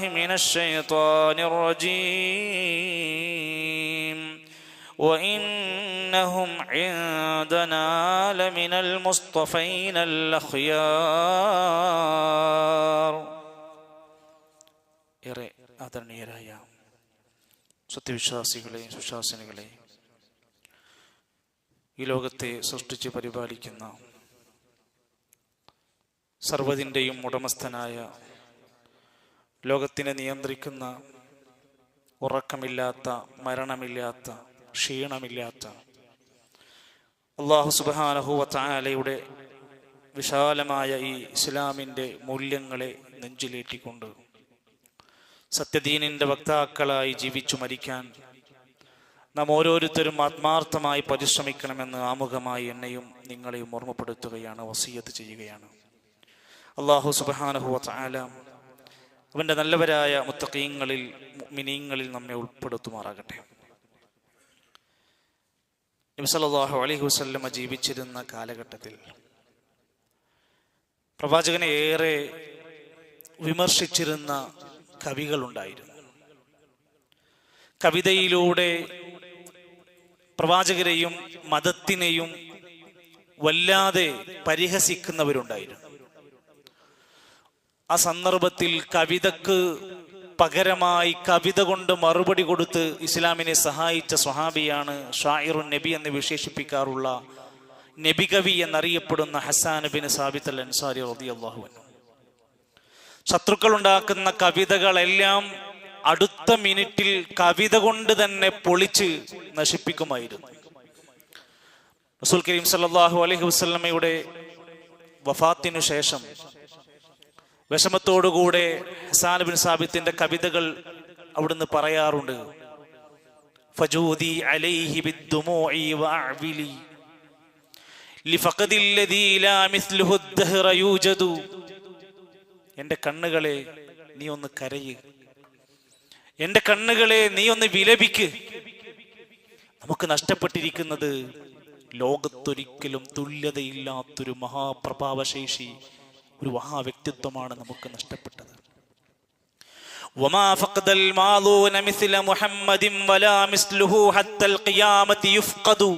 من الشيطان الرجيم وإنهم عندنا لمن المصطفين الأخيار. ഏറെ ആദരണീയരായ സത്യവിശ്വാസികളെ, സുശാസനികളെ, ഈ ലോകത്തെ സൃഷ്ടിച്ച് പരിപാലിക്കുന്ന സർവ്വതിൻ്റെയും ഉടമസ്ഥനായ, ലോകത്തിനെ നിയന്ത്രിക്കുന്ന, ഉറക്കമില്ലാത്ത, മരണമില്ലാത്ത, ക്ഷീണമില്ലാത്ത അല്ലാഹു സുബ്ഹാനഹു വ തആലയുടെ വിശാലമായ ഈ ഇസ്ലാമിൻ്റെ മൂല്യങ്ങളെ നെഞ്ചിലേറ്റിക്കൊണ്ട് സത്യദീനിൻ്റെ വക്താക്കളായി ജീവിച്ചു മരിക്കാൻ നാം ഓരോരുത്തരും ആത്മാർത്ഥമായി പരിശ്രമിക്കണമെന്ന് ആമുഖമായി എന്നെയും നിങ്ങളെയും ഓർമ്മപ്പെടുത്തുകയാണ്, വസിയ്യത്ത് ചെയ്യുകയാണ്. അല്ലാഹു സുബ്ഹാനഹു വ തആല അവൻ്റെ നല്ലവരായ മുത്തഖീങ്ങളിൽ, മുഅ്മിനീങ്ങളിൽ നമ്മെ ഉൾപ്പെടുത്തുമാറാകട്ടെ. നബി സല്ലല്ലാഹു അലൈഹി വസല്ലമ ജീവിച്ചിരുന്ന കാലഘട്ടത്തിൽ പ്രവാചകനെ ഏറെ വിമർശിച്ചിരുന്ന കവികളുണ്ടായിരുന്നു. കവിതയിലൂടെ പ്രവാചകരെയും മതത്തിനെയും വല്ലാതെ പരിഹസിക്കുന്നവരുണ്ടായിരുന്നു. ആ സന്ദർഭത്തിൽ കവിതക്ക് പകരമായി കവിത കൊണ്ട് മറുപടി കൊടുത്ത് ഇസ്ലാമിനെ സഹായിച്ച സ്വഹാബിയാണ് ഷാഇറുൻ നബി എന്ന് വിശേഷിപ്പിക്കാറുള്ള നബി കവി എന്നറിയപ്പെടുന്ന ഹസ്സാൻ ബിൻ സാബിത്ത് അൽ അൻസാരി റളിയല്ലാഹു അൻഹു. ശത്രുക്കൾ ഉണ്ടാക്കുന്ന കവിതകളെല്ലാം അടുത്ത മിനിറ്റിൽ കവിത കൊണ്ട് തന്നെ പൊളിച്ച് നശിപ്പിക്കുമായിരുന്നു. റസൂൽ കരീം സല്ലല്ലാഹു അലൈഹി വസല്ലമയുടെ വഫാത്തിനു ശേഷം വിഷമത്തോടുകൂടെ ഹസ്സാൻ ബിൻ സാബിത്തിന്റെ കവിതകൾ അവിടുന്ന് പറയാറുണ്ട്. ഫജൂദി അലൈഹി ബിദ്ദുമൂഇ വഅഅ്വിലി ലിഫഖദില്ലദീ ലാ മിസ്ലുഹു അദ്ദഹ്റ യൂജദു. എൻ്റെ കണ്ണുകളെ നീ ഒന്ന് കരയ്, എൻ്റെ കണ്ണുകളെ നീ ഒന്ന് വിലപിക്ക്. നമുക്ക് നഷ്ടപ്പെട്ടിരിക്കുന്നത് ലോകത്തൊരിക്കലും തുല്യതയില്ലാത്തൊരു മഹാപ്രഭാവശേഷി, ഒരു മഹാവ്യക്തിത്വമാണ് നമുക്ക് നഷ്ടപ്പെട്ടത്. വമാ ഫഖദൽ മാലൂന മിസ്ല മുഹമ്മദിൻ വലാ മിസ്ലുഹു ഹത്തൽ ഖിയാമത്തി യുഫ്ഖദു.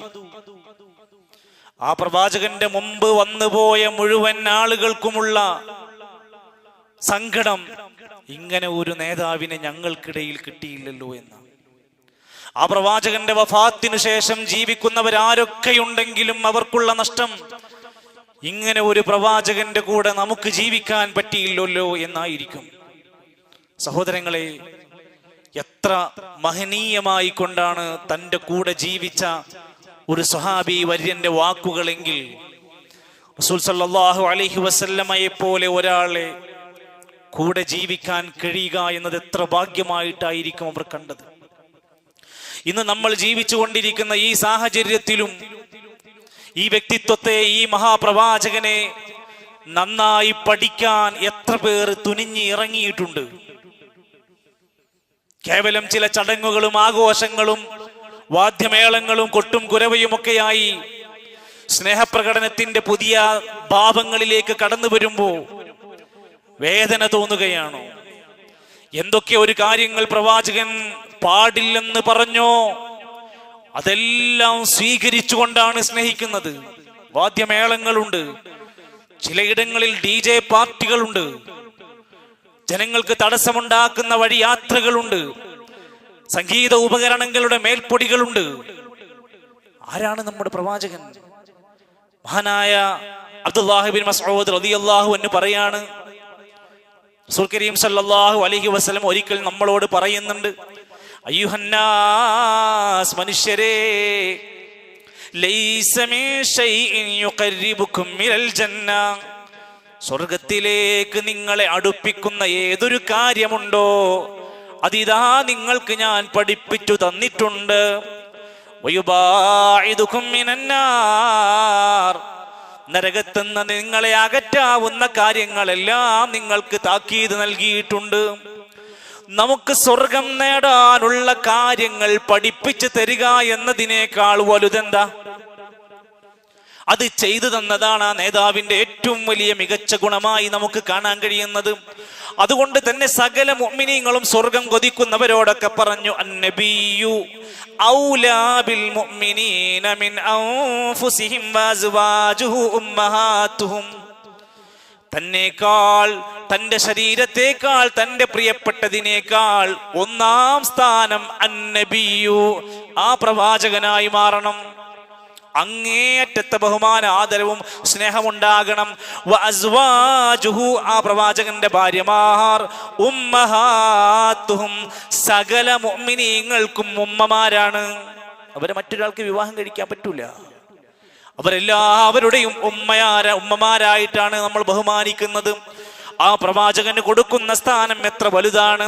ആ പ്രവാചകന്റെ മുമ്പ് വന്നുപോയ മുഴുവൻ ആളുകൾക്കുമുള്ള സങ്കടം, ഇങ്ങനെ ഒരു നേതാവിനെ ഞങ്ങൾക്കിടയിൽ കിട്ടിയില്ലല്ലോ എന്ന്. ആ പ്രവാചകന്റെ വഫാത്തിനു ശേഷം ജീവിക്കുന്നവരാരൊക്കെയുണ്ടെങ്കിലും അവർക്കുള്ള നഷ്ടം, ഇങ്ങനെ ഒരു പ്രവാചകന്റെ കൂടെ നമുക്ക് ജീവിക്കാൻ പറ്റിയില്ലല്ലോ എന്നായിരിക്കും. സഹോദരങ്ങളെ, എത്ര മഹനീയമായി കൊണ്ടാണ് തൻ്റെ കൂടെ ജീവിച്ച ഒരു സ്വഹാബി വര്യന്റെ വാക്കുകളെങ്കിൽ, റസൂൽ സല്ലല്ലാഹു അലൈഹി വസല്ലമയെ പോലെ ഒരാളെ കൂടെ ജീവിക്കാൻ കഴിയുക എന്നത് എത്ര ഭാഗ്യമായിട്ടായിരിക്കും അവർ കണ്ടത്. ഇന്ന് നമ്മൾ ജീവിച്ചു കൊണ്ടിരിക്കുന്ന ഈ സാഹചര്യത്തിലും ഈ വ്യക്തിത്വത്തെ, ഈ മഹാപ്രവാചകനെ നന്നായി പഠിക്കാൻ എത്ര പേർ തുനിഞ്ഞ് ഇറങ്ങിയിട്ടുണ്ട്. കേവലം ചില ചടങ്ങുകളും ആഘോഷങ്ങളും വാദ്യമേളങ്ങളും കൊട്ടും കുരവയുമൊക്കെയായി സ്നേഹപ്രകടനത്തിന്റെ പുതിയ ഭാവങ്ങളിലേക്ക് കടന്നു വരുമ്പോ വേദന തോന്നുകയാണോ? എന്തൊക്കെ ഒരു കാര്യങ്ങൾ പ്രവാചകൻ പാടില്ലെന്ന് പറഞ്ഞോ അതെല്ലാം സ്വീകരിച്ചുകൊണ്ടാണ് സ്നേഹിക്കുന്നത്. വാദ്യമേളങ്ങളുണ്ട്, ചിലയിടങ്ങളിൽ DJ പാർട്ടികളുണ്ട്, ജനങ്ങൾക്ക് തടസ്സമുണ്ടാക്കുന്ന വഴിയാത്രകളുണ്ട്, സംഗീത ഉപകരണങ്ങളുടെ മേൽപ്പൊടികളുണ്ട്. ആരാണ് നമ്മുടെ പ്രവാചകൻ? മഹാനായ അബ്ദുല്ലാഹി ബിൻ മസ്ഊദ് റളിയല്ലാഹു അൻഹു പറയാണ്, റസൂൽ കരീം സല്ലല്ലാഹു അലൈഹി വസല്ലം ഒരിക്കൽ നമ്മളോട് പറയുന്നുണ്ട്, അയ്യുഹന്നാസ്, മനുഷ്യരേ, ലൈസ മിൻ ശൈഇൻ യുഖർരിബുകും മിനൽ ജന്ന, സ്വർഗത്തിലേക്ക് നിങ്ങളെ അടുപ്പിക്കുന്ന ഏതൊരു കാര്യമുണ്ടോ അതിതാ നിങ്ങൾക്ക് ഞാൻ പഠിപ്പിച്ചു തന്നിട്ടുണ്ട്. വയുബാഇദുകും മിനന്നാർ, നരകത്തുനിന്ന് നിങ്ങളെ അകറ്റാവുന്ന കാര്യങ്ങളെല്ലാം നിങ്ങൾക്ക് താക്കീത് നൽകിയിട്ടുണ്ട്. നമുക്ക് സ്വർഗം നേടാനുള്ള കാര്യങ്ങൾ പഠിപ്പിച്ചു തരിക എന്നതിനേക്കാൾ വലുതെന്താ? അത് ചെയ്തു തന്നതാണ് ആ നേതാവിന്റെ ഏറ്റവും വലിയ മികച്ച ഗുണമായി നമുക്ക് കാണാൻ കഴിയുന്നത്. അതുകൊണ്ട് തന്നെ സകല മുഅ്മിനീങ്ങളും സ്വർഗം കൊതിക്കുന്നവരോടൊക്കെ പറഞ്ഞു, അന്നബിയു ഔലാ ബിൽ മുഅ്മിനീന മിൻ അൻഫുസിഹിം വഅസ്വാജുഹു ഉമ്മഹാത്തുഹും. തന്നേക്കാൾ, തന്റെ ശരീരത്തേക്കാൾ, തന്റെ പ്രിയപ്പെട്ടതിനേക്കാൾ ഒന്നാം സ്ഥാനം അന്നബിയു, ആ പ്രവാചകനായി മാറണം. അങ്ങേയറ്റത്തെ ബഹുമാന ആദരവും സ്നേഹമുണ്ടാകണം. വഅസ്വാജുഹു, ആ പ്രവാചകന്റെ ഭാര്യമാർ, ഉമ്മഹാത്തുഹും, സകല മുഅ്മിനീങ്ങൾക്കും ഉമ്മമാരാണ്. അവരെ മറ്റൊരാൾക്ക് വിവാഹം കഴിക്കാൻ പറ്റൂല. അവരെല്ലാവരുടെയും ഉമ്മമാരായിട്ടാണ് നമ്മൾ ബഹുമാനിക്കുന്നത്. ആ പ്രവാചകന് കൊടുക്കുന്ന സ്ഥാനം എത്ര വലുതാണ്.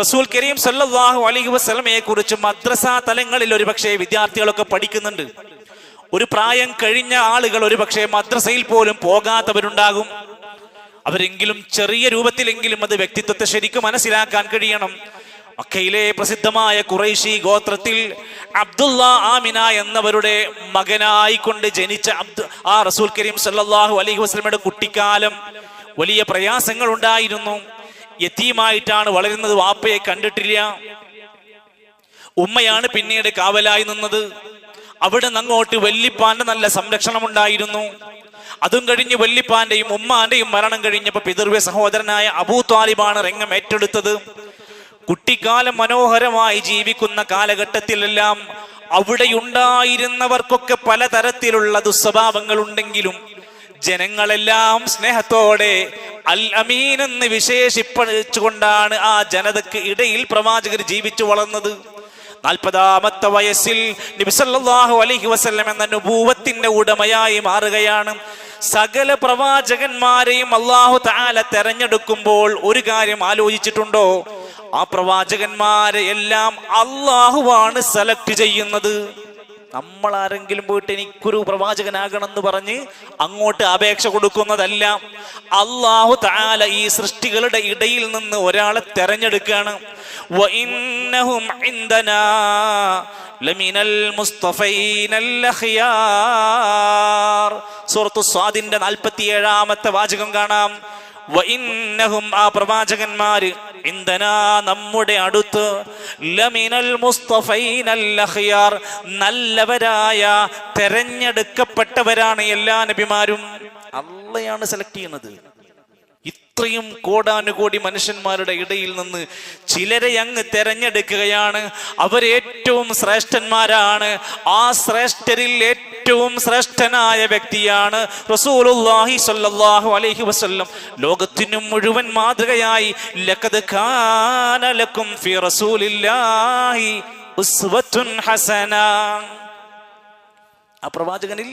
റസൂൽ കരീം സല്ലല്ലാഹു അലൈഹി വസല്ലമയെ കുറിച്ച് മദ്രസ തലങ്ങളിൽ ഒരുപക്ഷെ വിദ്യാർത്ഥികളൊക്കെ പഠിക്കുന്നുണ്ട്. ഒരു പ്രായം കഴിഞ്ഞ ആളുകൾ ഒരുപക്ഷെ മദ്രസയിൽ പോലും പോകാത്തവരുണ്ടാകും. അവരെങ്കിലും ചെറിയ രൂപത്തിലെങ്കിലും അത് വ്യക്തിത്വത്തെ ശരിക്കും മനസ്സിലാക്കാൻ കഴിയണം. മക്കയിലെ പ്രസിദ്ധമായ ഖുറൈശി ഗോത്രത്തിൽ അബ്ദുള്ള ആമിന എന്നവരുടെ മകനായിക്കൊണ്ട് ജനിച്ച ആ റസൂൽ കരീം സല്ലല്ലാഹു അലൈഹി വസല്ലമയുടെ കുട്ടിക്കാലം വലിയ പ്രയാസങ്ങൾ ഉണ്ടായിരുന്നു. യതീമായിട്ടാണ് വളരുന്നത്. വാപ്പയെ കണ്ടിട്ടില്ല. ഉമ്മയാണ് പിന്നീട് കാവലായി നിന്നത്. അവിടെ നിന്ന് അങ്ങോട്ട് വല്ലിപ്പാന്റെ നല്ല സംരക്ഷണം ഉണ്ടായിരുന്നു. അതും കഴിഞ്ഞ് വല്ലിപ്പാന്റെയും ഉമ്മാന്റെയും മരണം കഴിഞ്ഞപ്പോൾ പിതൃവ്യ സഹോദരനായ അബൂ ത്വാലിബാണ് രംഗം ഏറ്റെടുത്തത്. കുട്ടിക്കാലം മനോഹരമായി ജീവിക്കുന്ന കാലഘട്ടത്തിലെല്ലാം അവിടെയുണ്ടായിരുന്നവർക്കൊക്കെ പലതരത്തിലുള്ള ദുസ്വഭാവങ്ങൾ ഉണ്ടെങ്കിലും ജനങ്ങളെല്ലാം സ്നേഹത്തോടെ അൽ അമീൻ എന്ന് വിശേഷിപ്പിച്ചുകൊണ്ടാണ് ആ ജനതയ്ക്ക് ഇടയിൽ പ്രവാചകർ ജീവിച്ചു വളർന്നത്. 40-ാമത്തെ വയസ്സിൽ നബി സല്ലല്ലാഹു അലൈഹി വസല്ലം എന്ന നുബൂവത്തിന്റെ ഉടമയായി മാറുകയാണ്. സകല പ്രവാചകന്മാരെയും അല്ലാഹു തആല തെരഞ്ഞെടുക്കുമ്പോൾ ഒരു കാര്യം ആലോചിച്ചിട്ടുണ്ടോ? ആ പ്രവാചകന്മാരെ എല്ലാം അല്ലാഹുവാണ് സെലക്ട് ചെയ്യുന്നത്. നമ്മൾ ആരെങ്കിലും പോയിട്ട് എനിക്കൊരു പ്രവാചകനാകണം എന്ന് പറഞ്ഞ് അങ്ങോട്ട് അപേക്ഷ കൊടുക്കുന്നതല്ല. അല്ലാഹു തആല ഈ സൃഷ്ടികളുടെ ഇടയിൽ നിന്ന് ഒരാളെ തെരഞ്ഞെടുക്കുകയാണ്. വഇന്നഹും ഇൻദനാ ലമിനൽ മുസ്തഫൈനൽ അഖ്യാർ. സൂറത്തു സ്വാദിന്റെ 47-ാമത്തെ വാചകം കാണാം. വഇന്നഹും, ആ പ്രവാചകന്മാര്, ഇൻദനാ, നമ്മുടെ അടുത്ത്, ലമിനൽ മുസ്തഫൈനൽ അഖ്യാർ, നല്ലവരായ തെരഞ്ഞെടുക്കപ്പെട്ടവരാണ് എല്ലാ നബിമാരും. അള്ളയാണ് സെലക്ട് ചെയ്യുന്നത്. ഇത്രയും കോടാനുകോടി മനുഷ്യന്മാരുടെ ഇടയിൽ നിന്ന് ചിലരെ അങ്ങ് തെരഞ്ഞെടുക്കുകയാണ്. അവരേറ്റവും ശ്രേഷ്ഠന്മാരാണ്. ആ ശ്രേഷ്ഠരിൽ ഏറ്റവും ശ്രേഷ്ഠനായ വ്യക്തിയാണ് റസൂലുള്ളാഹി സ്വല്ലല്ലാഹു അലൈഹി വസല്ലം. ലോകത്തിനും മുഴുവൻ മാതൃകയായി ലഖദ് കാന ലക്കും ഫീ റസൂലില്ലാഹി ഉസ്വത്തുൻ ഹസന. ആ പ്രവാചകനിൽ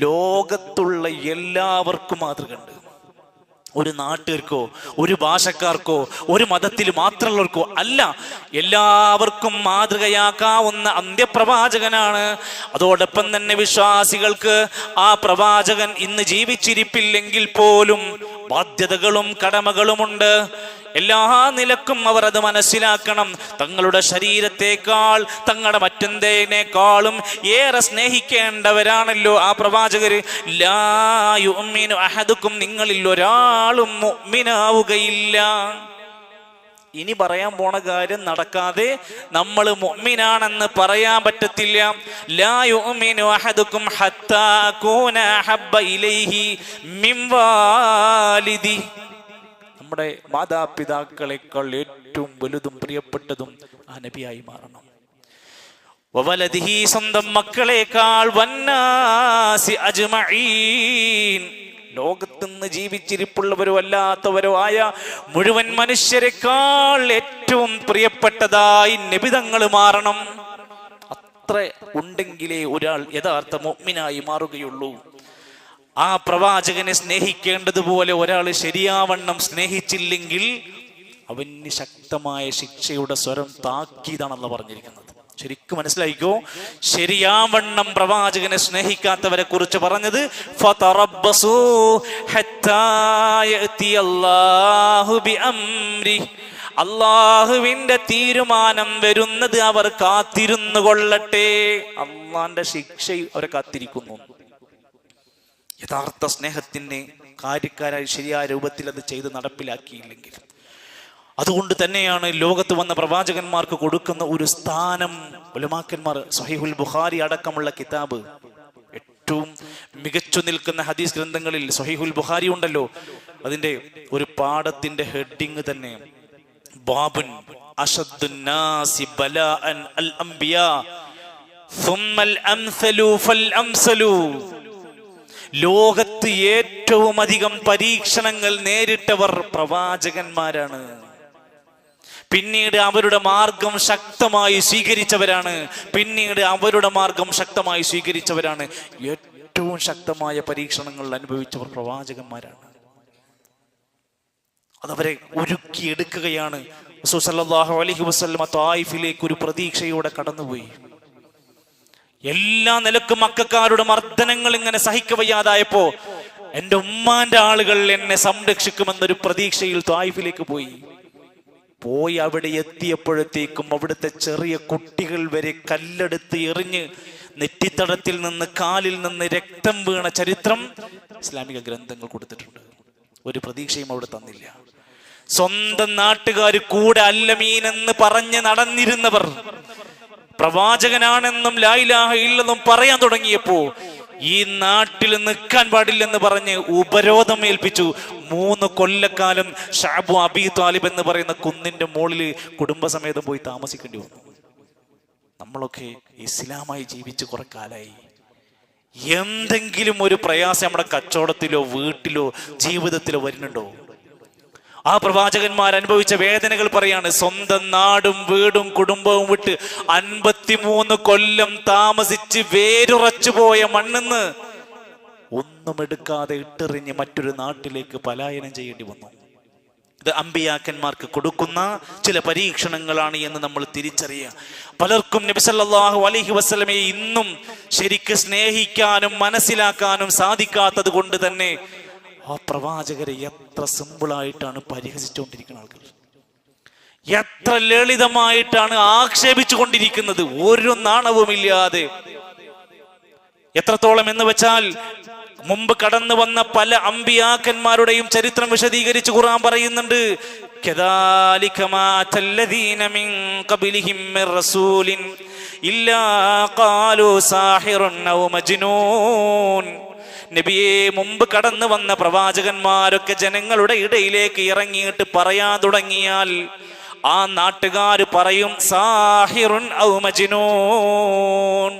ലോകത്തുള്ള എല്ലാവർക്കും മാതൃകയുണ്ട്. ഒരു നാട്ടുകാർക്കോ ഒരു ഭാഷക്കാർക്കോ ഒരു മതത്തിൽ മാത്രമുള്ളവർക്കോ അല്ല, എല്ലാവർക്കും മാതൃകയാക്കാവുന്ന അന്ത്യപ്രവാചകനാണ്. അതോടൊപ്പം തന്നെ വിശ്വാസികൾക്ക് ആ പ്രവാചകൻ ഇന്ന് ജീവിച്ചിരിപ്പില്ലെങ്കിൽ പോലും ബാധ്യതകളും കടമകളുമുണ്ട്. എല്ലാ നിലക്കും അവർ അത് മനസ്സിലാക്കണം. തങ്ങളുടെ ശരീരത്തെക്കാൾ, തങ്ങളുടെ മറ്റെന്തേനേക്കാളും ഏറെ സ്നേഹിക്കേണ്ടവരാണല്ലോ ആ പ്രവാചകര്. ലാ യുഅ്മിനു അഹദുക്കും, നിങ്ങളിൽ ഒരാളും മുഅ്മിനാവുകയില്ല. ഇനി പറയാൻ പോണ കാര്യം നടക്കാതെ നമ്മൾ മുഅ്മിനാണെന്ന് പറയാൻ പറ്റത്തില്ല. ലാ യുഅ്മിനു അഹദുക്കും ഹത്താ അകൂന അഹബ്ബ ഇലൈഹി മിൻ വാലിദി. നമ്മുടെ മാതാപിതാക്കളെക്കാൾ ഏറ്റവും വലുതും പ്രിയപ്പെട്ടതും ആ നബിയായി മാറണം. വവലദിഹി, സ്വന്തം മക്കളെക്കാൾ, വന്നാസി അജ്മഈൻ, ലോകത്തുനിന്ന് ജീവിച്ചിരിപ്പുള്ളവരോ അല്ലാത്തവരോ ആയ മുഴുവൻ മനുഷ്യരെക്കാൾ ഏറ്റവും പ്രിയപ്പെട്ടതായി നബിതങ്ങൾ മാറണം. അത്ര ഉണ്ടെങ്കിലേ ഒരാൾ യഥാർത്ഥ മുഅ്മിനായി മാറുകയുള്ളൂ. ആ പ്രവാചകനെ സ്നേഹിക്കേണ്ടതുപോലെ ഒരാൾ ശരിയാവണ്ണം സ്നേഹിച്ചില്ലെങ്കിൽ അവന് ശക്തമായ ശിക്ഷയുടെ സ്വരം താക്കീതാണെന്ന് പറഞ്ഞിരിക്കുന്നത്. ശരിക്കും മനസ്സിലായിക്കോ. ശരിയാവണ്ണം പ്രവാചകനെ സ്നേഹിക്കാത്തവരെ കുറിച്ച് പറഞ്ഞത് ഫതറബ്ബസൂ ഹത്താ യഅതിയല്ലാഹു ബിഅംരി, അള്ളാഹുവിന്റെ തീരുമാനം വരുന്നത് അവർ കാത്തിരുന്നു കൊള്ളട്ടെ. അള്ളാന്റെ ശിക്ഷ അവരെ കാത്തിരിക്കുന്നു. യഥാർത്ഥ സ്നേഹത്തിന് കാര്യക്കാരായി ശരിയായ രൂപത്തിൽ അത് ചെയ്ത് നടപ്പിലാക്കിയില്ലെങ്കിൽ. അതുകൊണ്ട് തന്നെയാണ് ലോകത്ത് വന്ന പ്രവാചകന്മാർക്ക് കൊടുക്കുന്ന ഒരു സ്ഥാനം. ഉലമാക്കന്മാർ സ്വഹീഹുൽ ബുഖാരി അടക്കമുള്ള കിതാബ്, ഏറ്റവും മികച്ചു നിൽക്കുന്ന ഹദീസ് ഗ്രന്ഥങ്ങളിൽ സ്വഹീഹുൽ ബുഖാരി ഉണ്ടല്ലോ, അതിന്റെ ഒരു പാഠത്തിന്റെ ഹെഡിങ് തന്നെ ബാബുൻ അശദ്ദുന്നാസി ബലാഅൻ അൽ അംബിയാ സുമ്മൽ അംസലു ഫൽ അംസലു. ലോകത്ത് ഏറ്റവും അധികം പരീക്ഷണങ്ങൾ നേരിട്ടവർ പ്രവാചകന്മാരാണ്. പിന്നീട് അവരുടെ മാർഗം ശക്തമായി സ്വീകരിച്ചവരാണ്. ഏറ്റവും ശക്തമായ പരീക്ഷണങ്ങൾ അനുഭവിച്ചവർ പ്രവാചകന്മാരാണ്. അതവരെ ഒരുക്കിയെടുക്കുകയാണ്. റസൂൽ സല്ലല്ലാഹു അലൈഹി വസല്ലം തായിഫിലേക്ക് ഒരു പ്രതീക്ഷയോടെ കടന്നുപോയി. എല്ലാ നിലക്കും മക്കക്കാരുടെ മർദ്ദനങ്ങൾ ഇങ്ങനെ സഹിക്കവയ്യാതായപ്പോ എന്റെ ഉമ്മാന്റെ ആളുകൾ എന്നെ സംരക്ഷിക്കുമെന്നൊരു പ്രതീക്ഷയിൽ തായിഫിലേക്ക് പോയി അവിടെ എത്തിയപ്പോഴത്തേക്കും അവിടുത്തെ ചെറിയ കുട്ടികൾ വരെ കല്ലെടുത്ത് എറിഞ്ഞ് നെറ്റിത്തടത്തിൽ നിന്ന് കാലിൽ നിന്ന് രക്തം വീണ ചരിത്രം ഇസ്ലാമിക ഗ്രന്ഥങ്ങൾ കൊടുത്തിട്ടുണ്ട്. ഒരു പ്രതീക്ഷയും അവിടെ തന്നില്ല. സ്വന്തം നാട്ടുകാർ കൂടെ അല്ലമീനെന്ന് പറഞ്ഞ് നടന്നിരുന്നവർ പ്രവാചകനാണെന്നും ലാ ഇലാഹ ഇല്ലല്ലാഹ് പറയാൻ തുടങ്ങിയപ്പോ ഈ നാട്ടിൽ നിൽക്കാൻ പാടില്ലെന്ന് പറഞ്ഞ് ഉപരോധം ഏൽപ്പിച്ചു. 3 കൊല്ലക്കാലം ഷഅബു അബി താലിബ് എന്ന് പറയുന്ന കുന്നിന്റെ മുകളിൽ കുടുംബസമേതം പോയി താമസിക്കേണ്ടി വന്നു. നമ്മളൊക്കെ ഇസ്ലാമായി ജീവിച്ച് കുറെ കാലായി. എന്തെങ്കിലും ഒരു പ്രയാസം നമ്മുടെ കച്ചവടത്തിലോ വീട്ടിലോ ജീവിതത്തിലോ വരുന്നുണ്ടോ? ആ പ്രവാചകന്മാർ അനുഭവിച്ച വേദനകൾ പറയാണ്. സ്വന്തം നാടും വീടും കുടുംബവും വിട്ട് 53 കൊല്ലം താമസിച്ച് വേരുറച്ചു പോയ മണ്ണെന്ന് ഒന്നും എടുക്കാതെ ഇട്ടെറിഞ്ഞ് മറ്റൊരു നാട്ടിലേക്ക് പലായനം ചെയ്യേണ്ടി വന്നു. ഇത് അമ്പിയാക്കന്മാർക്ക് കൊടുക്കുന്ന ചില പരീക്ഷണങ്ങളാണ് എന്ന് നമ്മൾ തിരിച്ചറിയുക. പലർക്കും നബി സല്ലല്ലാഹു അലൈഹി വസല്ലമയെ ഇന്നും ശരിക്ക് സ്നേഹിക്കാനും മനസ്സിലാക്കാനും സാധിക്കാത്തത് കൊണ്ട് തന്നെ ആ പ്രവാചകരെ എത്ര സിമ്പിളായിട്ടാണ് പരിഹസിച്ചുകൊണ്ടിരിക്കുന്ന ആൾക്കാർ, എത്ര ലളിതമായിട്ടാണ് ആക്ഷേപിച്ചു കൊണ്ടിരിക്കുന്നത്, ഒരു നാണവുമില്ലാതെ. എത്രത്തോളം എന്ന് വെച്ചാൽ മുമ്പ് കടന്നു വന്ന പല അമ്പിയാക്കന്മാരുടെയും ചരിത്രം വിശദീകരിച്ച് ഖുർആൻ പറയുന്നുണ്ട്. കദാലിക മാ തല്ലദീന മിൻ ഖബ്ലിഹിം മിർ റസൂലിൻ ഇല്ലാ ഖാലൂ സാഹിറുൻ ഔ മജ്നൂൻ. നബിയെ, മുമ്പ് കടന്നു വന്ന പ്രവാചകന്മാരൊക്കെ ജനങ്ങളുടെ ഇടയിലേക്ക് ഇറങ്ങിയിട്ട് പറയാൻ തുടങ്ങിയാൽ ആ നാട്ടുകാർ പറയും സാഹിറുൻ ഔ മജ്നൂൻ,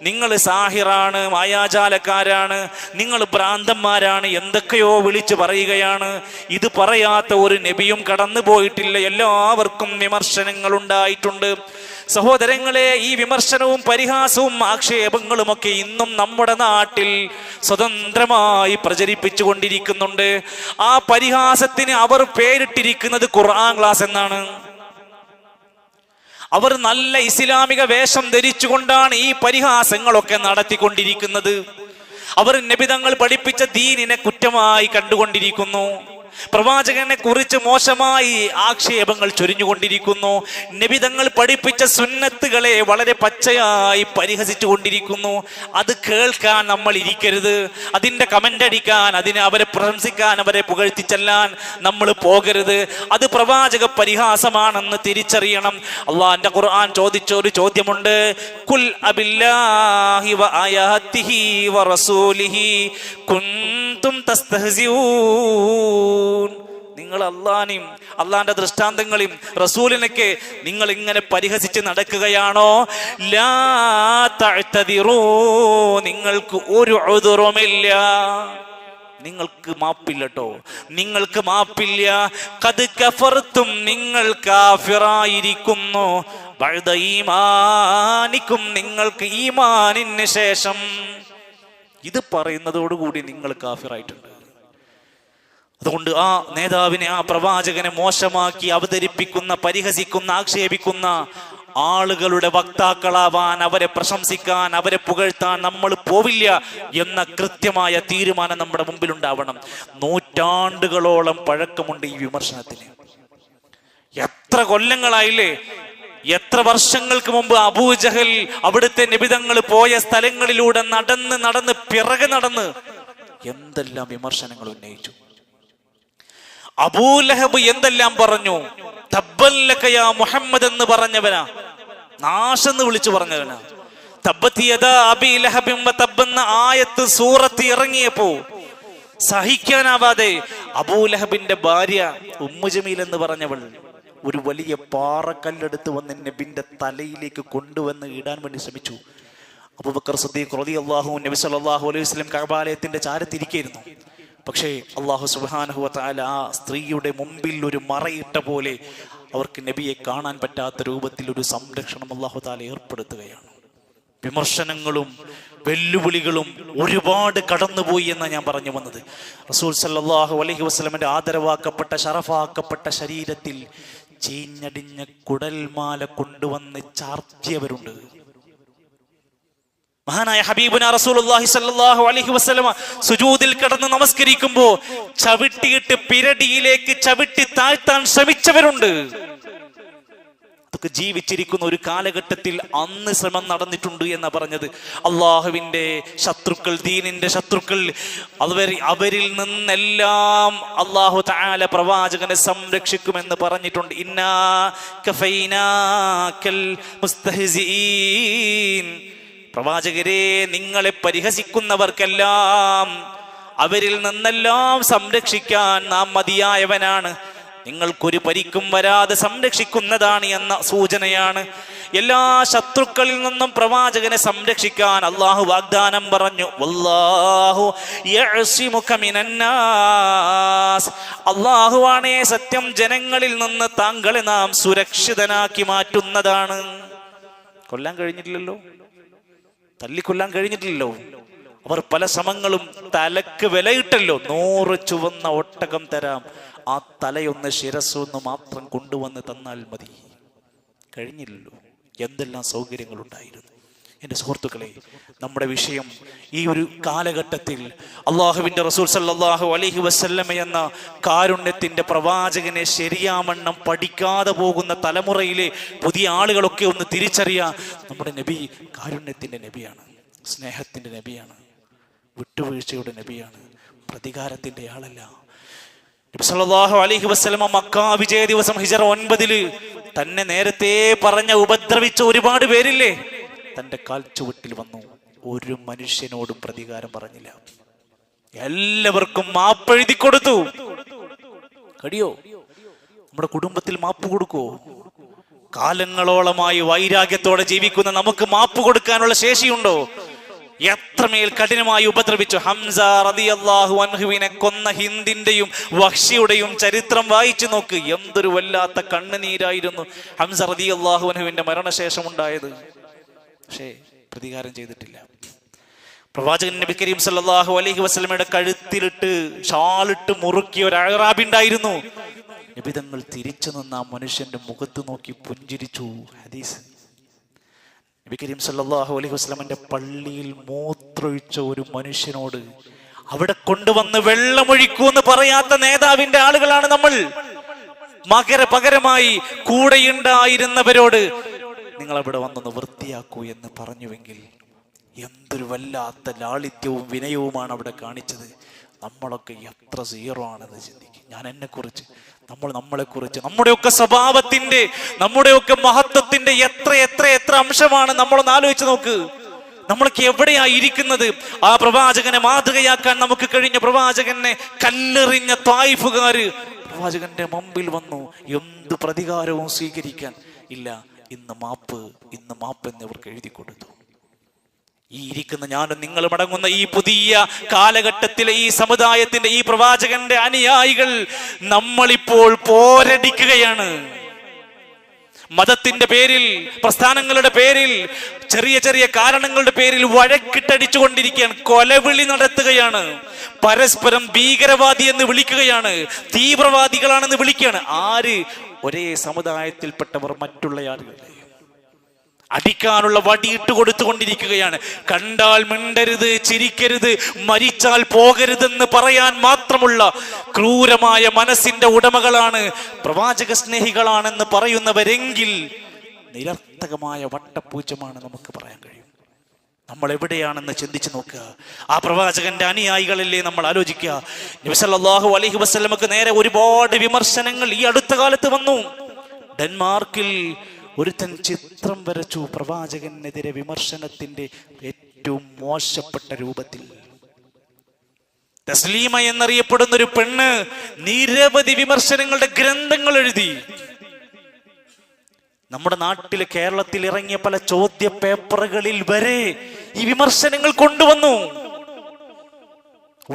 നിങ്ങൾ സാഹിറാണ്, മായാജാലക്കാരാണ്, നിങ്ങൾ ഭ്രാന്തന്മാരാണ്, എന്തൊക്കെയോ വിളിച്ചു പറയുകയാണ്. ഇത് പറയാത്ത ഒരു നബിയും കടന്നു പോയിട്ടില്ല. എല്ലാവർക്കും വിമർശനങ്ങൾ ഉണ്ടായിട്ടുണ്ട്. സഹോദരങ്ങളെ, ഈ വിമർശനവും പരിഹാസവും ആക്ഷേപങ്ങളുമൊക്കെ ഇന്നും നമ്മുടെ നാട്ടിൽ സ്വതന്ത്രമായി പ്രചരിപ്പിച്ചു കൊണ്ടിരിക്കുന്നുണ്ട്. ആ പരിഹാസത്തിന് അവർ പേരിട്ടിരിക്കുന്നത് ഖുർആൻ ക്ലാസ് എന്നാണ്. അവർ നല്ല ഇസ്ലാമിക വേഷം ധരിച്ചുകൊണ്ടാണ് ഈ പരിഹാസങ്ങളൊക്കെ നടത്തിക്കൊണ്ടിരിക്കുന്നത്. അവർ നബിതങ്ങൾ പഠിപ്പിച്ച ദീനിനെ കുറ്റമായി കണ്ടുകൊണ്ടിരിക്കുന്നു. പ്രവാചകനെ കുറിച്ച് മോശമായി ആക്ഷേപങ്ങൾ ചൊരിഞ്ഞുകൊണ്ടിരിക്കുന്നു. നബിതങ്ങൾ പഠിപ്പിച്ച സുന്നത്തുകളെ വളരെ പച്ചയായി പരിഹസിച്ചു കൊണ്ടിരിക്കുന്നു. അത് കേൾക്കാൻ നമ്മൾ ഇരിക്കരുത്. അതിന്റെ കമന്റ് അടിക്കാൻ, അവരെ പ്രശംസിക്കാൻ, അവരെ പുകഴ്ത്തിച്ചെല്ലാൻ നമ്മൾ പോകരുത്. അത് പ്രവാചക പരിഹാസമാണെന്ന് തിരിച്ചറിയണം. അല്ലാഹുവിന്റെ ഖുർആൻ ചോദിച്ച ഒരു ചോദ്യമുണ്ട്. കുൽ അബില്ലാഹി വ ആയാതിഹി വ റസൂലിഹി കുൻതും തസ്തഹ്സിഊൻ. നിങ്ങൾ അള്ളാനെയും അള്ളാന്റെ ദൃഷ്ടാന്തങ്ങളെയും റസൂലിനൊക്കെ നിങ്ങൾ ഇങ്ങനെ പരിഹസിച്ച് നടക്കുകയാണോ? ലാ തഅ്തദിറൂ, നിങ്ങൾക്ക് ഒരു ഉദ്റുമില്ല, നിങ്ങൾക്ക് മാപ്പില്ലട്ടോ, നിങ്ങൾക്ക് മാപ്പില്ല. ഖദ് കഫർതും, നിങ്ങൾ കാഫിറായിരിക്കുന്നു. ബഅദ ഈമാനിക്കും, നിങ്ങൾക്ക് ഈമാനിന് ശേഷം. ഇത് പറയുന്നതോടുകൂടി നിങ്ങൾ കാഫിറായിട്ടുണ്ട്. അതുകൊണ്ട് ആ നേതാവിനെ, ആ പ്രവാചകനെ മോശമാക്കി അവതരിപ്പിക്കുന്ന, പരിഹസിക്കുന്ന, ആക്ഷേപിക്കുന്ന ആളുകളുടെ വക്താക്കളാവാൻ, അവരെ പ്രശംസിക്കാൻ, അവരെ പുകഴ്ത്താൻ നമ്മൾ പോവില്ല എന്ന കൃത്യമായ തീരുമാനം നമ്മുടെ മുമ്പിൽ ഉണ്ടാവണം. നൂറ്റാണ്ടുകളോളം പഴക്കമുണ്ട് ഈ വിമർശനത്തിന്. എത്ര കൊല്ലങ്ങളായില്ലേ, എത്ര വർഷങ്ങൾക്ക് മുമ്പ് അബൂജഹൽ അവിടുത്തെ നബിതങ്ങൾ പോയ സ്ഥലങ്ങളിലൂടെ നടന്ന് പിറകെ നടന്ന് എന്തെല്ലാം വിമർശനങ്ങൾ ഉന്നയിച്ചു. അബൂലഹബ് എന്തെല്ലാം പറഞ്ഞു. തബ്ബല്ലക യാ മുഹമ്മദ് എന്ന് പറഞ്ഞവനാ, നാശെന്ന് വിളിച്ചു പറഞ്ഞവനാ. തബ്ബത് യദാ അബീ ലഹബിൻ വതബ്ബ എന്ന ആയത്ത് സൂറത്ത് ഇറങ്ങിയപ്പോ സഹിക്കാനാവാതെ അബൂലഹബിന്റെ ഭാര്യ ഉമ്മു ജമീൽ എന്ന് പറഞ്ഞവൾ ഒരു വലിയ പാറക്കല്ലെടുത്ത് വന്ന് നബിന്റെ തലയിലേക്ക് കൊണ്ടുവന്ന് ഇടാൻ വേണ്ടി ശ്രമിച്ചു. അബൂബക്കർ സിദ്ദീഖ് റളിയല്ലാഹു അൻഹു നബി സല്ലല്ലാഹു അലൈഹി വസല്ലം കഅബാലയത്തിന്റെ ചാരത്തിരിക്കുകയായിരുന്നു. പക്ഷേ അല്ലാഹു സുബ്ഹാനഹു വ തആല ആ സ്ത്രീയുടെ മുമ്പിൽ ഒരു മറയിട്ട പോലെ അവർക്ക് നബിയെ കാണാൻ പറ്റാത്ത രൂപത്തിൽ ഒരു സംരക്ഷണം അല്ലാഹു തആല ഏർപ്പെടുത്തുകയാണ്. വിമർശനങ്ങളും വെല്ലുവിളികളും ഒരുപാട് കടന്നുപോയി എന്നാണ് ഞാൻ പറഞ്ഞു വന്നത്. റസൂൽ സല്ലല്ലാഹു അലൈഹി വസല്ലമയുടെ ആദരവാക്കപ്പെട്ട ശറഫാക്കപ്പെട്ട ശരീരത്തിൽ ചീഞ്ഞടിഞ്ഞ കുടൽമാല കൊണ്ടുവന്ന് ചാർത്തിയവരുണ്ട്. മഹാനായ ഹബീബുന റസൂലുള്ളാഹി സ്വല്ലല്ലാഹു അലൈഹി വസല്ലമ സുജൂദിൽ കിടന്ന് നമസ്കരിക്കുമ്പോൾ ചവിട്ടിയിട്ട് പിരടിയിലേക്ക് ചവിട്ടി താഴ്ത്താൻ ശ്രമിച്ചവരുണ്ട്. അതൊക്കെ ജീവിച്ചിരിക്കുന്ന ഒരു കാലഘട്ടത്തിൽ അന്ന് ശ്രമം നടന്നിട്ടുണ്ട് എന്നാ പറഞ്ഞത്. അള്ളാഹുവിന്റെ ശത്രുക്കൾ, ദീനിന്റെ ശത്രുക്കൾ, അവരിൽ നിന്നെല്ലാം അല്ലാഹു തആല പ്രവാചകനെ സംരക്ഷിക്കുമെന്ന് പറഞ്ഞിട്ടുണ്ട്. ഇന്നാ കഫൈനാക്കൽ മുസ്തഹ്സിഈൻ, പ്രവാചകരെ നിങ്ങളെ പരിഹസിക്കുന്നവർക്കെല്ലാം അവരിൽ നിന്നെല്ലാം സംരക്ഷിക്കാൻ നാം മതിയായവനാണ്, നിങ്ങൾക്കൊരു പരിക്കും വരാതെ സംരക്ഷിക്കുന്നതാണ് എന്ന സൂചനയാണ്. എല്ലാ ശത്രുക്കളിൽ നിന്നും പ്രവാചകനെ സംരക്ഷിക്കാൻ അള്ളാഹു വാഗ്ദാനം പറഞ്ഞു. വല്ലാഹു യഅ്സിമുക മിനന്നാസ്, അള്ളാഹുവാണേ സത്യം, ജനങ്ങളിൽ നിന്ന് താങ്കളെ നാം സുരക്ഷിതനാക്കി മാറ്റുന്നതാണ്. കൊല്ലാൻ കഴിഞ്ഞിട്ടില്ലല്ലോ, തല്ലിക്കൊല്ലാൻ കഴിഞ്ഞിട്ടില്ലല്ലോ. അവർ പല ശ്രമങ്ങളും തലക്ക് വിലയിട്ടല്ലോ. 100 ചുവന്ന ഒട്ടകം തരാം, ആ തലയൊന്ന് ശിരസ്സൊന്ന് മാത്രം കൊണ്ടുവന്ന് തന്നാൽ മതി. കഴിഞ്ഞില്ലല്ലോ. എന്തെല്ലാം സൗകര്യങ്ങൾ ഉണ്ടായിരുന്നു. എൻ്റെ സുഹൃത്തുക്കളെ, നമ്മുടെ വിഷയം ഈ ഒരു കാലഘട്ടത്തിൽ അള്ളാഹുവിൻ്റെ റസൂൽ സല്ലല്ലാഹു അലൈഹി വസല്ലമ എന്ന കാരുണ്യത്തിൻ്റെ പ്രവാചകനെ ശരിയാവണ്ണം പഠിക്കാതെ പോകുന്ന തലമുറയിലെ പുതിയ ആളുകളൊക്കെ ഒന്ന് തിരിച്ചറിയാം. നമ്മുടെ നബി കാരുണ്യത്തിൻ്റെ നബിയാണ്, സ്നേഹത്തിൻ്റെ നബിയാണ്, വിട്ടുവീഴ്ചയുടെ നബിയാണ്, പ്രതികാരത്തിൻ്റെ ആളല്ല. നബി സല്ലല്ലാഹു അലൈഹി വസല്ലമ മക്ക വിജയ ദിവസം ഹിജറ 9 തന്നെ നേരത്തെ പറഞ്ഞ ഉപദ്രവിച്ച ഒരുപാട് പേരില്ലേ, തൻ്റെ കാൽ ചുവട്ടിൽ വന്നു. ഒരു മനുഷ്യനോടും പ്രതികാരം പറഞ്ഞില്ല. എല്ലാവർക്കും മാപ്പ് എഴുതി കൊടുത്തു. കഴിയോ? നമ്മുടെ കുടുംബത്തിൽ മാപ്പ് കൊടുക്കോ? കാലങ്ങളോളമായി വൈരാഗ്യത്തോടെ ജീവിക്കുന്ന നമുക്ക് മാപ്പ് കൊടുക്കാനുള്ള ശേഷിയുണ്ടോ? എത്രമേൽ കഠിനമായി ഉപദ്രവിച്ചു. ഹംസ റളിയല്ലാഹു അൻഹുവിനെ കൊന്ന ഹിന്ദിന്റെയും വഹ്ഷിയുടെയും ചരിത്രം വായിച്ചു നോക്ക്. എന്തൊരു വല്ലാത്ത കണ്ണുനീരായിരുന്നു ഹംസ റളിയല്ലാഹു അൻഹുവിന്റെ മരണശേഷം ഉണ്ടായത്. പക്ഷേ പ്രതികാരം ചെയ്തിട്ടില്ല. പ്രവാചകൻ നബി കരീം സല്ലല്ലാഹു അലൈഹി വസല്ലമയുടെ കഴുത്തിലിട്ട് ഷാളിട്ട് മുറുക്കിയ ഒരു അഅറാബി ഉണ്ടായിരുന്നു. നബി തങ്ങൾ തിരിച്ചു നിന്ന് ആ മനുഷ്യന്റെ മുഖത്ത് നോക്കി പുഞ്ചിരിച്ചു. ഹദീസ്. നബി കരീം സല്ലല്ലാഹു അലൈഹി വസല്ലമയുടെ പള്ളിയിൽ മൂത്രൊഴിച്ച ഒരു മനുഷ്യനോട് അവിടെ കൊണ്ടുവന്ന് വെള്ളമൊഴിക്കൂ എന്ന് പറയാത്ത നേതാവിന്റെ ആളുകളാണ് നമ്മൾ. പകരമായി കൂടെയുണ്ടായിരുന്നവരോട് നിങ്ങൾ അവിടെ വന്നൊന്ന് വൃത്തിയാക്കൂ എന്ന് പറഞ്ഞുവെങ്കിൽ എന്തൊരു വല്ലാത്ത ലാളിത്യവും വിനയവുമാണ് അവിടെ കാണിച്ചത്. നമ്മളൊക്കെ എത്ര സീറോ ആണെന്ന് ചിന്തിക്കും. ഞാൻ എന്നെക്കുറിച്ച്, നമ്മളെക്കുറിച്ച്, നമ്മുടെയൊക്കെ സ്വഭാവത്തിന്റെ, നമ്മുടെയൊക്കെ മഹത്വത്തിന്റെ എത്ര എത്ര എത്ര അംശമാണ് നമ്മളൊന്ന് ആലോചിച്ച് നോക്ക്. നമ്മളൊക്കെ എവിടെയാ ഇരിക്കുന്നത്? ആ പ്രവാചകനെ മാതൃകയാക്കാൻ നമുക്ക് കഴിഞ്ഞ പ്രവാചകനെ കല്ലെറിഞ്ഞ ത്വായിഫുകാര് പ്രവാചകന്റെ മുമ്പിൽ വന്നു. എന്ത് പ്രതികാരവും സ്വീകരിക്കാൻ ഇല്ല. ഇന്ന് മാപ്പ് എന്നിവർക്ക് എഴുതി കൊടുത്തു. ഈ ഇരിക്കുന്ന ഞാനും നിങ്ങളും അടങ്ങുന്ന ഈ പുതിയ കാലഘട്ടത്തിലെ ഈ സമുദായത്തിന്റെ ഈ പ്രവാചകന്റെ അനുയായികൾ നമ്മളിപ്പോൾ പോരടിക്കുകയാണ്. മതത്തിന്റെ പേരിൽ, പ്രസ്ഥാനങ്ങളുടെ പേരിൽ, ചെറിയ ചെറിയ കാരണങ്ങളുടെ പേരിൽ വഴക്കിട്ടടിച്ചുകൊണ്ടിരിക്കുകയാണ്. കൊലവിളി നടത്തുകയാണ്. പരസ്പരം ഭീകരവാദി എന്ന് വിളിക്കുകയാണ്, തീവ്രവാദികളാണെന്ന് വിളിക്കുകയാണ്. ആര്? ഒരേ സമുദായത്തിൽപ്പെട്ടവർ മറ്റുള്ള ആളുകളെ അടിക്കാനുള്ള വടിയിട്ട് കൊടുത്തുകൊണ്ടിരിക്കുകയാണ്. കണ്ടാൽ മിണ്ടരുത്, ചിരിക്കരുത്, മരിച്ചാൽ പോകരുതെന്ന് പറയാൻ മാത്രമുള്ള ക്രൂരമായ മനസ്സിന്റെ ഉടമകളാണ് പ്രവാചക സ്നേഹികളാണെന്ന് പറയുന്നവരെങ്കിൽ നിരർത്ഥകമായ വട്ടപ്പൂച്ചമാണ് നമുക്ക് പറയാൻ കഴിയും. നമ്മൾ എവിടെയാണെന്ന് ചിന്തിച്ചു നോക്കുക. ആ പ്രവാചകന്റെ അനുയായികളല്ലേ നമ്മൾ ആലോചിക്കുക. നബി സല്ലല്ലാഹു അലൈഹി വസല്ലമക്ക് നേരെ ഒരുപാട് വിമർശനങ്ങൾ ഈ അടുത്ത കാലത്ത് വന്നു. ഡെൻമാർക്കിൽ ഒരുത്തൻ ചിത്രം വരച്ചു പ്രവാചകനെതിരെ വിമർശനത്തിന്റെ ഏറ്റവും മോശപ്പെട്ട രൂപത്തിൽ. തസ്ലീമ എന്നറിയപ്പെടുന്ന ഒരു പെണ്ണ് നിരവധി വിമർശനങ്ങളുടെ ഗ്രന്ഥങ്ങൾ എഴുതി. നമ്മുടെ നാട്ടിലെ കേരളത്തിൽ ഇറങ്ങിയ പല ചോദ്യ പേപ്പറുകളിൽ വരെ ഈ വിമർശനങ്ങൾ കൊണ്ടുവന്നു.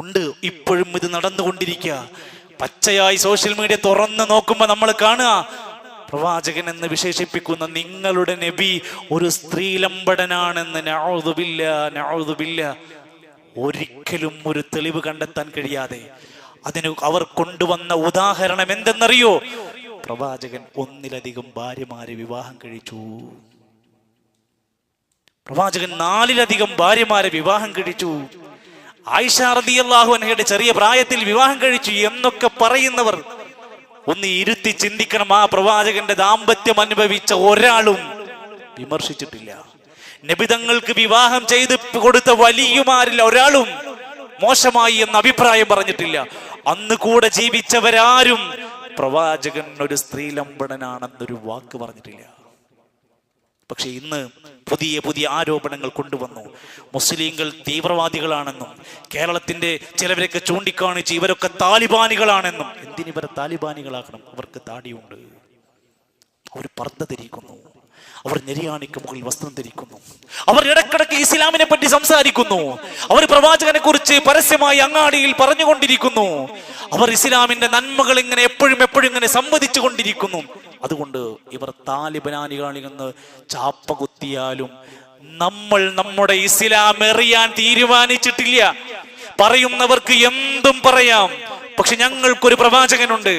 ഉണ്ട്, ഇപ്പോഴും ഇത് നടന്നുകൊണ്ടിരിക്കുക. പച്ചയായി സോഷ്യൽ മീഡിയ തുറന്നു നോക്കുമ്പോ നമ്മൾ കാണുക, പ്രവാചകൻ എന്ന് വിശേഷിപ്പിക്കുന്ന നിങ്ങളുടെ നബി ഒരു സ്ത്രീലമ്പടനാണെന്ന്. നഊദുബില്ല. ഒരിക്കലും ഒരു തെളിവ് കണ്ടെത്താൻ കഴിയാതെ അതിന് അവർ കൊണ്ടുവന്ന ഉദാഹരണം എന്തെന്നറിയോ? പ്രവാചകൻ ഒന്നിലധികം ഭാര്യമാരെ വിവാഹം കഴിച്ചു. പ്രവാചകൻ 4-ലധികം ഭാര്യമാരെ വിവാഹം കഴിച്ചു. ആയിഷ റളിയല്ലാഹു അൻഹയുടെ ചെറിയ പ്രായത്തിൽ വിവാഹം കഴിച്ചു എന്നൊക്കെ പറയുന്നവർ ഒന്ന് ഇരുത്തി ചിന്തിക്കണം. ആ പ്രവാചകന്റെ ദാമ്പത്യം അനുഭവിച്ച ഒരാളും വിമർശിച്ചിട്ടില്ല. നബിതങ്ങൾക്ക് വിവാഹം ചെയ്ത് കൊടുത്ത വലിയമാരിൽ ഒരാളും മോശമായി എന്ന അഭിപ്രായം പറഞ്ഞിട്ടില്ല. അന്ന് കൂടെ ജീവിച്ചവരാരും പ്രവാചകൻ ഒരു സ്ത്രീലമ്പടനാണെന്നൊരു വാക്ക് പറഞ്ഞിട്ടില്ല. പക്ഷെ ഇന്ന് പുതിയ പുതിയ ആരോപണങ്ങൾ കൊണ്ടുവന്നു. മുസ്ലിങ്ങൾ തീവ്രവാദികളാണെന്നും കേരളത്തിന്റെ ചിലവരൊക്കെ ചൂണ്ടിക്കാണിച്ച് ഇവരൊക്കെ താലിബാനികളാണെന്നും. എന്തിനിവരെ താലിബാനികളാക്കണം? അവർക്ക് താടിയുണ്ട്, അവർ പർദ്ദ ധരിക്കുന്നു, അവർ നെരിയാണിക്ക് മുകളിൽ വസ്ത്രം ധരിക്കുന്നു, അവർ ഇടക്കിടക്ക് ഇസ്ലാമിനെ പറ്റി സംസാരിക്കുന്നു, അവർ പ്രവാചകനെ കുറിച്ച് പരസ്യമായി അങ്ങാടിയിൽ പറഞ്ഞുകൊണ്ടിരിക്കുന്നു, അവർ ഇസ്ലാമിന്റെ നന്മകൾ ഇങ്ങനെ എപ്പോഴും ഇങ്ങനെ സംവദിച്ചു കൊണ്ടിരിക്കുന്നു. അതുകൊണ്ട് ഇവർ താലിബാനികളെന്ന് ചാപ്പ കുത്തിയാലും നമ്മൾ നമ്മുടെ ഇസ്ലാം എറിയാൻ തീരുമാനിച്ചിട്ടില്ല. പറയുന്നവർക്ക് എന്തും പറയാം. പക്ഷെ ഞങ്ങൾക്കൊരു പ്രവാചകനുണ്ട്.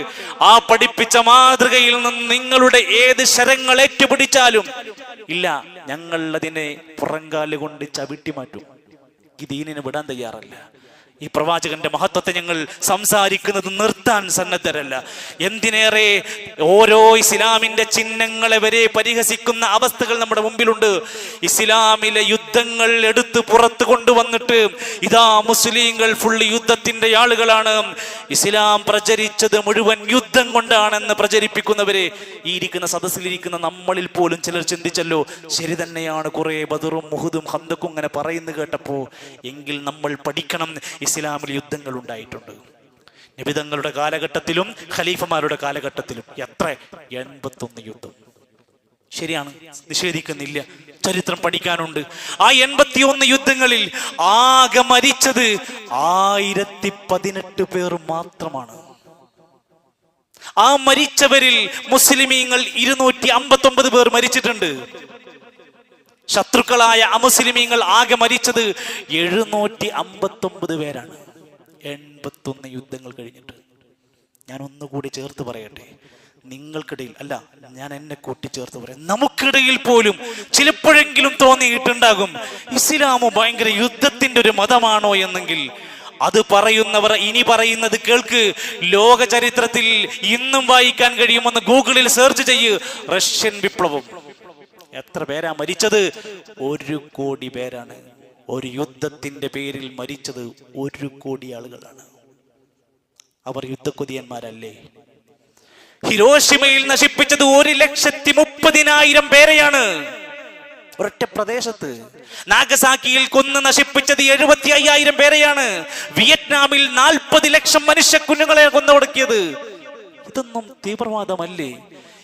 ആ പഠിപ്പിച്ച മാതൃകയിൽ നിന്ന് നിങ്ങളുടെ ഏത് ശരങ്ങൾ ഏറ്റുപിടിച്ചാലും ഇല്ല, ഞങ്ങൾ അതിനെ പുറങ്കാല് കൊണ്ട് ചവിട്ടി മാറ്റും. ഈ ദീനിനെ വിടാൻ തയ്യാറല്ല. ഈ പ്രവാചകന്റെ മഹത്വത്തെ ഞങ്ങൾ സംസാരിക്കുന്നത് നിർത്താൻ സന്നദ്ധരല്ല. എന്തിനേറെ ഓരോ ഇസ്ലാമിന്റെ ചിഹ്നങ്ങളെ വരെ പരിഹസിക്കുന്ന അവസ്ഥകൾ നമ്മുടെ മുമ്പിലുണ്ട്. ഇസ്ലാമിലെ യുദ്ധങ്ങൾ എടുത്ത് പുറത്ത് കൊണ്ടുവന്നിട്ട് ഇതാ മുസ്ലിങ്ങൾ ഫുള്ള് യുദ്ധത്തിന്റെ ആളുകളാണ്, ഇസ്ലാം പ്രചരിച്ചത് മുഴുവൻ യുദ്ധം കൊണ്ടാണെന്ന് പ്രചരിപ്പിക്കുന്നവരെ ഈ ഇരിക്കുന്ന സദസ്സിലിരിക്കുന്ന നമ്മളിൽ പോലും ചിലർ ചിന്തിച്ചല്ലോ, ശരി തന്നെയാണ്, കുറെ ബദറും മുഹദും ഖന്തക്കും ഇങ്ങനെ പറയുന്നു കേട്ടപ്പോ. എങ്കിൽ നമ്മൾ പഠിക്കണം, ഇസ്ലാമിൽ യുദ്ധങ്ങൾ ഉണ്ടായിട്ടുണ്ട്. നബിതങ്ങളുടെ കാലഘട്ടത്തിലും ഖലീഫമാരുടെ കാലഘട്ടത്തിലും. എത്ര? 81 യുദ്ധം. ശരിയാണ്, നിഷേധിക്കുന്നില്ല. ചരിത്രം പഠിക്കാനുണ്ട്. ആ 81 യുദ്ധങ്ങളിൽ ആകെ മരിച്ചത് 1018 പേർ മാത്രമാണ്. ആ മരിച്ചവരിൽ മുസ്ലിമീങ്ങൾ 259 പേർ മരിച്ചിട്ടുണ്ട്. ശത്രുക്കളായ അമുസ്ലിമീങ്ങൾ ആകെ മരിച്ചത് 759 പേരാണ്. 81 യുദ്ധങ്ങൾ കഴിഞ്ഞിട്ട്. ഞാൻ ഒന്നുകൂടി ചേർത്ത് പറയട്ടെ, നിങ്ങൾക്കിടയിൽ അല്ല, ഞാൻ എന്നെ കൂട്ടിച്ചേർത്ത് പറയാം, നമുക്കിടയിൽ പോലും ചിലപ്പോഴെങ്കിലും തോന്നിയിട്ടുണ്ടാകും ഇസ്ലാം ഭയങ്കര യുദ്ധത്തിന്റെ ഒരു മതമാണോ എന്നെങ്കിൽ അത് പറയുന്നവർ ഇനി പറയുന്നത് കേൾക്ക്. ലോക ചരിത്രത്തിൽ ഇന്നും വായിക്കാൻ കഴിയുമെന്ന് ഗൂഗിളിൽ സെർച്ച് ചെയ്യ്. റഷ്യൻ വിപ്ലവം. എത്ര പേരാ മരിച്ചത്? 1 കോടി പേരാണ്. ഒരു യുദ്ധത്തിന്റെ പേരിൽ മരിച്ചത് 1 കോടി ആളുകളാണ്. അവർ യുദ്ധക്കൊതിയന്മാരല്ലേ? ഹിരോഷിമയിൽ നശിപ്പിച്ചത് 1,30,000 പേരെയാണ് ഒരൊറ്റ പ്രദേശത്ത്. നാഗസാക്കിയിൽ കൊന്ന് നശിപ്പിച്ചത് 75,000 പേരെയാണ്. വിയറ്റ്നാമിൽ 40 ലക്ഷം മനുഷ്യ കുഞ്ഞുങ്ങളെ കൊന്നൊടുക്കിയത്. ഇതൊന്നും തീവ്രവാദമല്ലേ?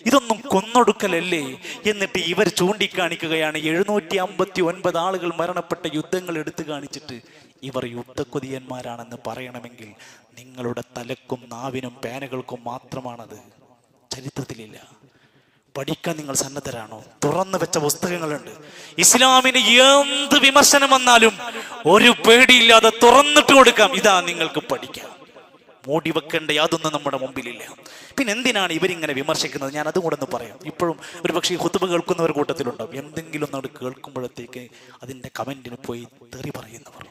ഇതൊന്നും കൊന്നൊടുക്കലല്ലേ? എന്നിട്ട് ഇവർ ചൂണ്ടിക്കാണിക്കുകയാണ് 759 ആളുകൾ മരണപ്പെട്ട യുദ്ധങ്ങൾ എടുത്തു കാണിച്ചിട്ട് ഇവർ യുദ്ധക്കൊതിയന്മാരാണെന്ന് പറയണമെങ്കിൽ നിങ്ങളുടെ തലക്കും നാവിനും പേനകൾക്കും മാത്രമാണത്. ചരിത്രത്തിലില്ല. പഠിക്കാൻ നിങ്ങൾ സന്നദ്ധരാണോ? തുറന്നു വെച്ച പുസ്തകങ്ങളുണ്ട്. ഇസ്ലാമിന് എന്ത് വിമർശനം വന്നാലും ഒരു പേടിയില്ലാതെ തുറന്നിട്ട് കൊടുക്കാം. ഇതാ നിങ്ങൾക്ക് പഠിക്കാം. മൂടി വെക്കേണ്ട യാതൊന്നും നമ്മുടെ മുമ്പിലില്ല. പിന്നെ എന്തിനാണ് ഇവരിങ്ങനെ വിമർശിക്കുന്നത്? ഞാൻ അതും കൂടെ ഒന്ന് പറയാം. ഇപ്പോഴും ഒരു പക്ഷേ ഖുതുബ കേൾക്കുന്നവർ കൂട്ടത്തിലുണ്ടാവും എന്തെങ്കിലും നമ്മൾ കേൾക്കുമ്പോഴത്തേക്ക് അതിൻ്റെ കമന്റിന് പോയി തെറി പറയുന്നവർ.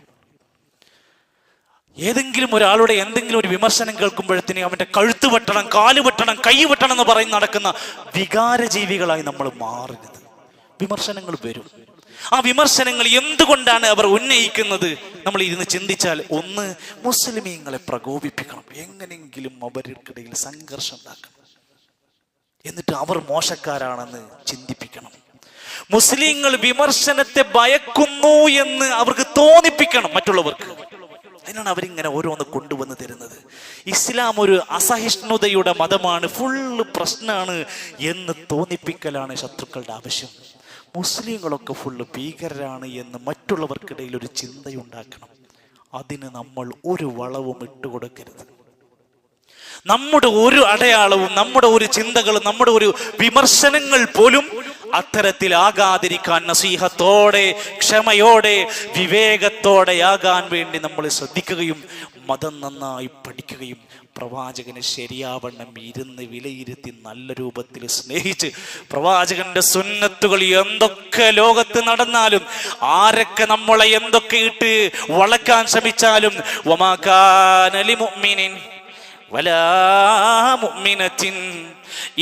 ഏതെങ്കിലും ഒരാളുടെ എന്തെങ്കിലും ഒരു വിമർശനം കേൾക്കുമ്പോഴത്തേന് അവന്റെ കഴുത്ത് വെട്ടണം, കാല് വെട്ടണം, കൈ വെട്ടണം എന്ന് പറഞ്ഞ് നടക്കുന്ന വികാരജീവികളായി നമ്മൾ മാറുന്നത്. വിമർശനങ്ങൾ വരും. ആ വിമർശനങ്ങൾ എന്തുകൊണ്ടാണ് അവർ ഉന്നയിക്കുന്നത്? നമ്മൾ ഇരുന്ന് ചിന്തിച്ചാൽ, ഒന്ന്, മുസ്ലിമീങ്ങളെ പ്രകോപിപ്പിക്കണം, എങ്ങനെയെങ്കിലും അവർക്കിടയിൽ സംഘർഷം ഉണ്ടാക്കണം, എന്നിട്ട് അവർ മോശക്കാരാണെന്ന് ചിന്തിപ്പിക്കണം. മുസ്ലിങ്ങൾ വിമർശനത്തെ ഭയക്കുന്നു എന്ന് അവർക്ക് തോന്നിപ്പിക്കണം മറ്റുള്ളവർക്ക്. അതിനാണ് അവരിങ്ങനെ ഓരോന്ന് കൊണ്ടുവന്ന് തരുന്നത്. ഇസ്ലാം ഒരു അസഹിഷ്ണുതയുടെ മതമാണ്, ഫുള്ള് പ്രശ്നമാണ് എന്ന് തോന്നിപ്പിക്കലാണ് ശത്രുക്കളുടെ ആവശ്യം. മുസ്ലിങ്ങളൊക്കെ ഫുള്ള് ഭീകരരാണ് എന്ന് മറ്റുള്ളവർക്കിടയിൽ ഒരു ചിന്തയുണ്ടാക്കണം. അതിന് നമ്മൾ ഒരു വളവും ഇട്ടുകൊടുക്കരുത്. നമ്മുടെ ഒരു അടയാളവും, നമ്മുടെ ഒരു ചിന്തകളും, നമ്മുടെ ഒരു വിമർശനങ്ങൾ പോലും അത്തരത്തിലാകാതിരിക്കാൻ നസീഹത്തോടെ, ക്ഷമയോടെ, വിവേകത്തോടെയാകാൻ വേണ്ടി നമ്മൾ ശ്രദ്ധിക്കുകയും മതം നന്നായി പഠിക്കുകയും പ്രവാചകനെ ശരിയാവണ്ണം ഇരുന്ന് വിലയിരുത്തി നല്ല രൂപത്തിൽ സ്നേഹിച്ച്, പ്രവാചകന്റെ സുന്നത്തുകൾ എന്തൊക്കെ ലോകത്ത് നടന്നാലും, ആരൊക്കെ നമ്മളെ എന്തൊക്കെ ഇട്ട് വളക്കാൻ ശ്രമിച്ചാലും, വമാ കാന ലിമുഅ്മിനിൻ വലാ മുഅ്മിനത്തിൻ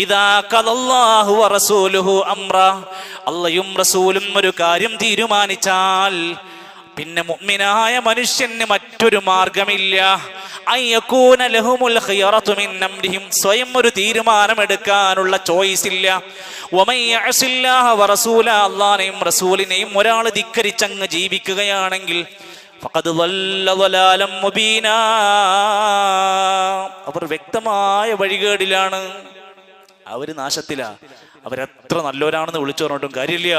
ഇദാ ഖദല്ലാഹു വറസൂലുഹു അംറ, അല്ലാഹും റസൂലും ഒരു കാര്യം തീരുമാനിച്ചാൽ പിന്നെ മുഅ്മിനായ മനുഷ്യന് മറ്റൊരു മാർഗമില്ല, അയ്യകൂന ലഹുമുൽ ഖിയറതു മിൻ അംരിഹിം, സ്വയം ഒരു തീരുമാനമെടുക്കാനുള്ള ചോയ്സ് ഇല്ല. വമൻ യഅസില്ലാഹ വറസൂല, അല്ലാഹുവിനെയും റസൂലിനെയും ഒരാൾ ധിക്കരിച്ചങ്ങ് ജീവിക്കുകയാണെങ്കിൽ ഫഖദ് ളല്ല ളലാലം മുബീനാ, അവർ വ്യക്തമായ വഴികേടിലാണ്, അവര് നാശത്തിലാ. അവരെത്ര നല്ലവരാണെന്ന് വിളിച്ചു പറഞ്ഞിട്ടും കാര്യമില്ല,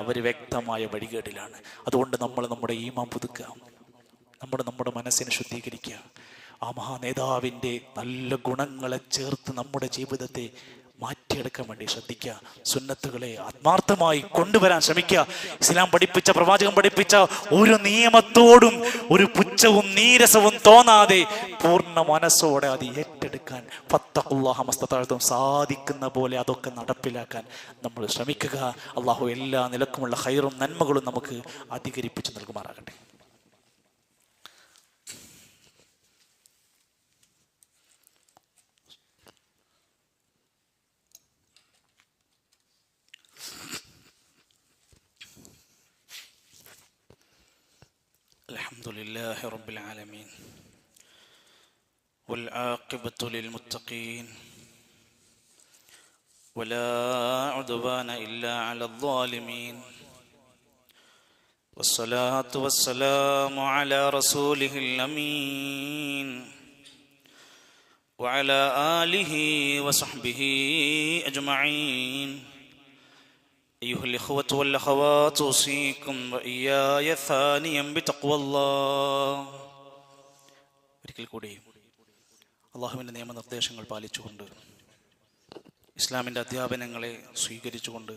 അവര് വ്യക്തമായ വഴികേടിലാണ്. അതുകൊണ്ട് നമ്മൾ നമ്മുടെ ഈമാൻ പുതുക്കുക, നമ്മുടെ മനസ്സിനെ ശുദ്ധീകരിക്കുക, ആ മഹാനേതാവിൻ്റെ നല്ല ഗുണങ്ങളെ ചേർത്ത് നമ്മുടെ ജീവിതത്തെ മാറ്റിയെടുക്കാൻ വേണ്ടി ശ്രദ്ധിക്കുക. സുന്നത്തുകളെ ആത്മാർത്ഥമായി കൊണ്ടുവരാൻ ശ്രമിക്കുക. ഇസ്ലാം പഠിപ്പിച്ച, പ്രവാചകൻ പഠിപ്പിച്ച ഒരു നിയമത്തോടും ഒരു പുച്ഛവും നീരസവും തോന്നാതെ പൂർണ്ണ മനസ്സോടെ അത് ഏറ്റെടുക്കാൻ ഫത്തഖുല്ലാഹ മസ്തതഅതും സാധിക്കുന്ന പോലെ അതൊക്കെ നടപ്പിലാക്കാൻ നമ്മൾ ശ്രമിക്കുക. അള്ളാഹു എല്ലാ നിലക്കുമുള്ള ഖൈറും നന്മകളും നമുക്ക് അധികരിപ്പിച്ച് നൽകുമാറാകട്ടെ. അൽഹംദുലില്ലാഹി റബ്ബിൽ ആലമീൻ വൽ ആഖിബത്തു ലിൽ മുത്തഖീൻ വലാ ഉദ്വാന ഇല്ലാ അലൽ ളാലിമീൻ വസ്സലാത്തു വസ്സലാമു അലാ റസൂലിഹിൽ അമീൻ വഅലാ ആലിഹി വസഹ്ബിഹി അജ്മഈൻ. أيها الإخوة والأخوات أوصيكم وإياي ثانيا بتقوى الله. ഒരിക്കൽ കൂടി അള്ളാഹുവിൻ്റെ നിയമനിർദ്ദേശങ്ങൾ പാലിച്ചുകൊണ്ട്, ഇസ്ലാമിൻ്റെ അധ്യാപനങ്ങളെ സ്വീകരിച്ചുകൊണ്ട്